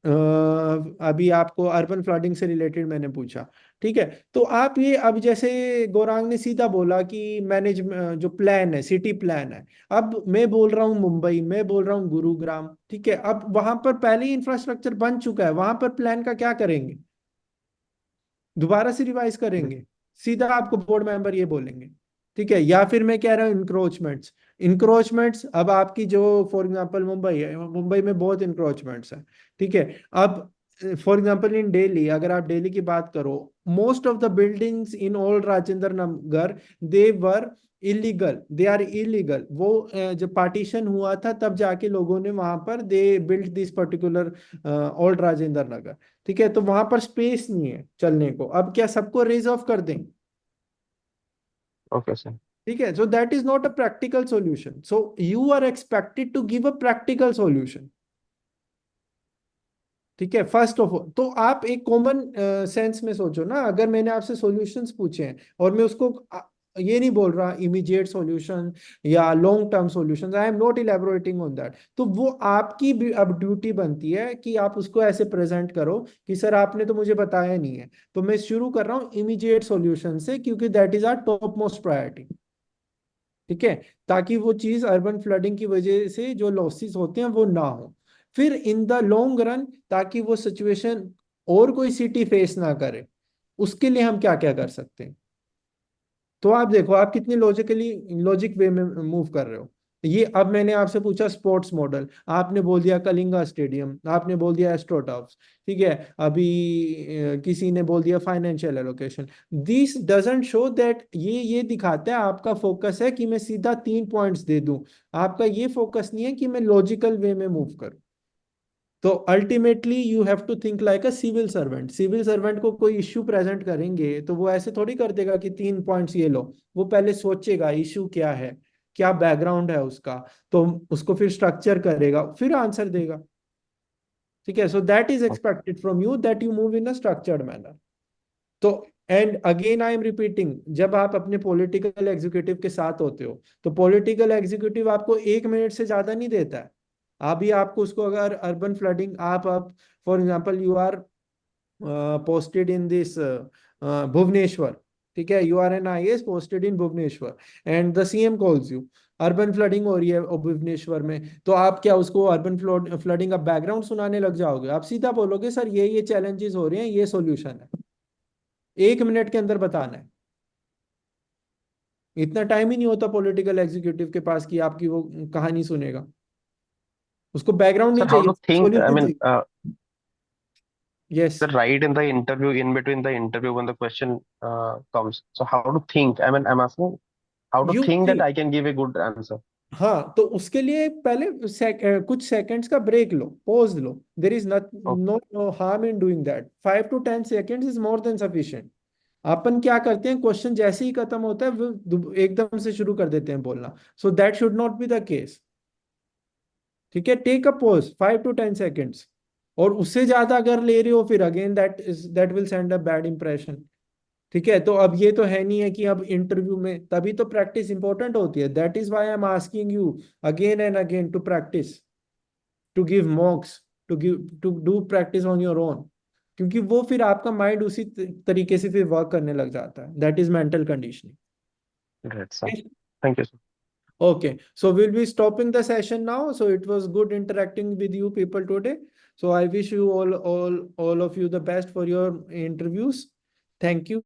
अभी आपको अर्बन फ्लडिंग से रिलेटेड मैंने पूछा, ठीक है, तो आप ये अब जैसे गौरांग ने सीधा बोला कि मैनेज जो प्लान है, सिटी प्लान है, अब मैं बोल रहा हूँ मुंबई, मैं बोल रहा हूँ गुरुग्राम, ठीक है, अब वहां पर पहले ही इंफ्रास्ट्रक्चर बन चुका है, वहां पर प्लान का क्या करेंगे? दोबारा से रिवाइज करेंगे? सीधा आपको बोर्ड मेंबर ये बोलेंगे, ठीक है। या फिर मैं कह रहा हूँ इंक्रोचमेंट्स, इंक्रोचमेंट्स अब आपकी जो फॉर एग्जांपल मुंबई है, मुंबई में बहुत इंक्रोचमेंट्स है, ठीक है। अब फॉर एग्जांपल इन दिल्ली, अगर आप दिल्ली की बात करो, most of the buildings in old Rajendra Nagar they were illegal, they are illegal. वो जब पार्टीशन हुआ था तब जाके लोगों ने वहां पर they built this particular old Rajendra Nagar, ठीक है। तो वहां पर स्पेस नहीं है चलने को, अब क्या सबको रेज ऑफ कर दें? Okay, sir. ठीक है, so that is not a practical solution, so you are expected to give a practical solution, ठीक है। फर्स्ट ऑफ ऑल तो आप एक कॉमन सेंस में सोचो ना, अगर मैंने आपसे सॉल्यूशंस पूछे हैं और मैं उसको ये नहीं बोल रहा इमीडिएट सॉल्यूशन या long term solutions, I am not elaborating on that, तो वो आपकी भी अब ड्यूटी बनती है कि आप उसको ऐसे प्रेजेंट करो कि सर आपने तो मुझे बताया नहीं है, तो मैं शुरू कर रहा हूँ इमीडिएट सॉल्यूशन से, क्योंकि that is our top most priority, ठीक है, ताकि वो चीज अर्बन फ्लडिंग की वजह से जो लॉसेस होते हैं वो ना हो। फिर इन द लॉन्ग रन, ताकि वो सिचुएशन और कोई सिटी फेस ना करे, उसके लिए हम क्या क्या कर सकते हैं? तो आप देखो आप कितनी लॉजिक वे में मूव कर रहे हो। ये अब मैंने आपसे पूछा स्पोर्ट्स मॉडल, आपने बोल दिया कलिंगा स्टेडियम, आपने बोल दिया एस्ट्रोटर्फ्स, ठीक है, अभी किसी ने बोल दिया financial allocation. This doesn't show that, ये दिखाता है आपका फोकस है कि मैं सीधा 3 पॉइंट्स दे दूं, आपका ये फोकस नहीं है कि मैं लॉजिकल वे में मूव करूं। तो ultimately you have to think like a civil servant. Civil servant को कोई इश्यू प्रेजेंट करेंगे तो वो ऐसे थोड़ी कर देगा कि 3 पॉइंट्स ये लो, वो पहले सोचेगा इश्यू क्या है, क्या बैकग्राउंड है उसका, तो उसको फिर स्ट्रक्चर करेगा, फिर आंसर देगा, ठीक है। So that is expected from you that you move in a structured manner. तो and again I am repeating, जब आप अपने पॉलिटिकल एग्जीक्यूटिव के साथ होते हो तो पॉलिटिकल एग्जीक्यूटिव आपको 1 मिनट से ज्यादा नहीं देता है। अभी आपको उसको अगर अर्बन फ्लडिंग, आप for example you are posted in this Bhubaneswar, ठीक है, you are an IAS posted in Bhubaneswar and the CM calls you, urban flooding हो रही है भुवनेश्वर में, तो आप क्या उसको अर्बन फ्लडिंग का बैकग्राउंड सुनाने लग जाओगे? आप सीधा बोलोगे सर ये चैलेंजेस हो रहे हैं, ये सॉल्यूशन है, 1 मिनट के अंदर बताना है। इतना टाइम ही नहीं होता पॉलिटिकल एग्जीक्यूटिव के पास कि आपकी वो कहानी सुनेगा, उसको बैकग्राउंड Sir, नहीं how चाहिए, to think? I solution mean, चाहिए। Yes, the right in the interview, in between the interview, when the question comes. So, how to think? I mean, I'm asking how to you think that think, I can give a good answer. हाँ, तो उसके लिए पहले कुछ seconds का break लो, pause लो, there is Okay. No harm in doing that, 5 to 10 seconds इज मोर देन सफिशिएंट। अपन क्या करते हैं, क्वेश्चन जैसे ही खत्म होता है वो एकदम से शुरू कर देते हैं बोलना, so that should not be the case, ठीक है। Take a pause 5 to 10 seconds, और उससे ज्यादा अगर ले रहे हो फिर again that will send a bad impression, ठीक है। तो अब ये तो है नहीं है कि अब इंटरव्यू में, तभी तो प्रैक्टिस इंपॉर्टेंट होती है, that is why I am asking you again and again to practise, to give mocks, to do practice on your own, क्योंकि वो फिर आपका माइंड उसी तरीके से फिर वर्क करने लग जाता है, that is mental conditioning. Great, sir. Thank you, sir. Okay, so we'll be stopping the session now. So it was good interacting with you people today. So I wish you all of you the best for your interviews. Thank you.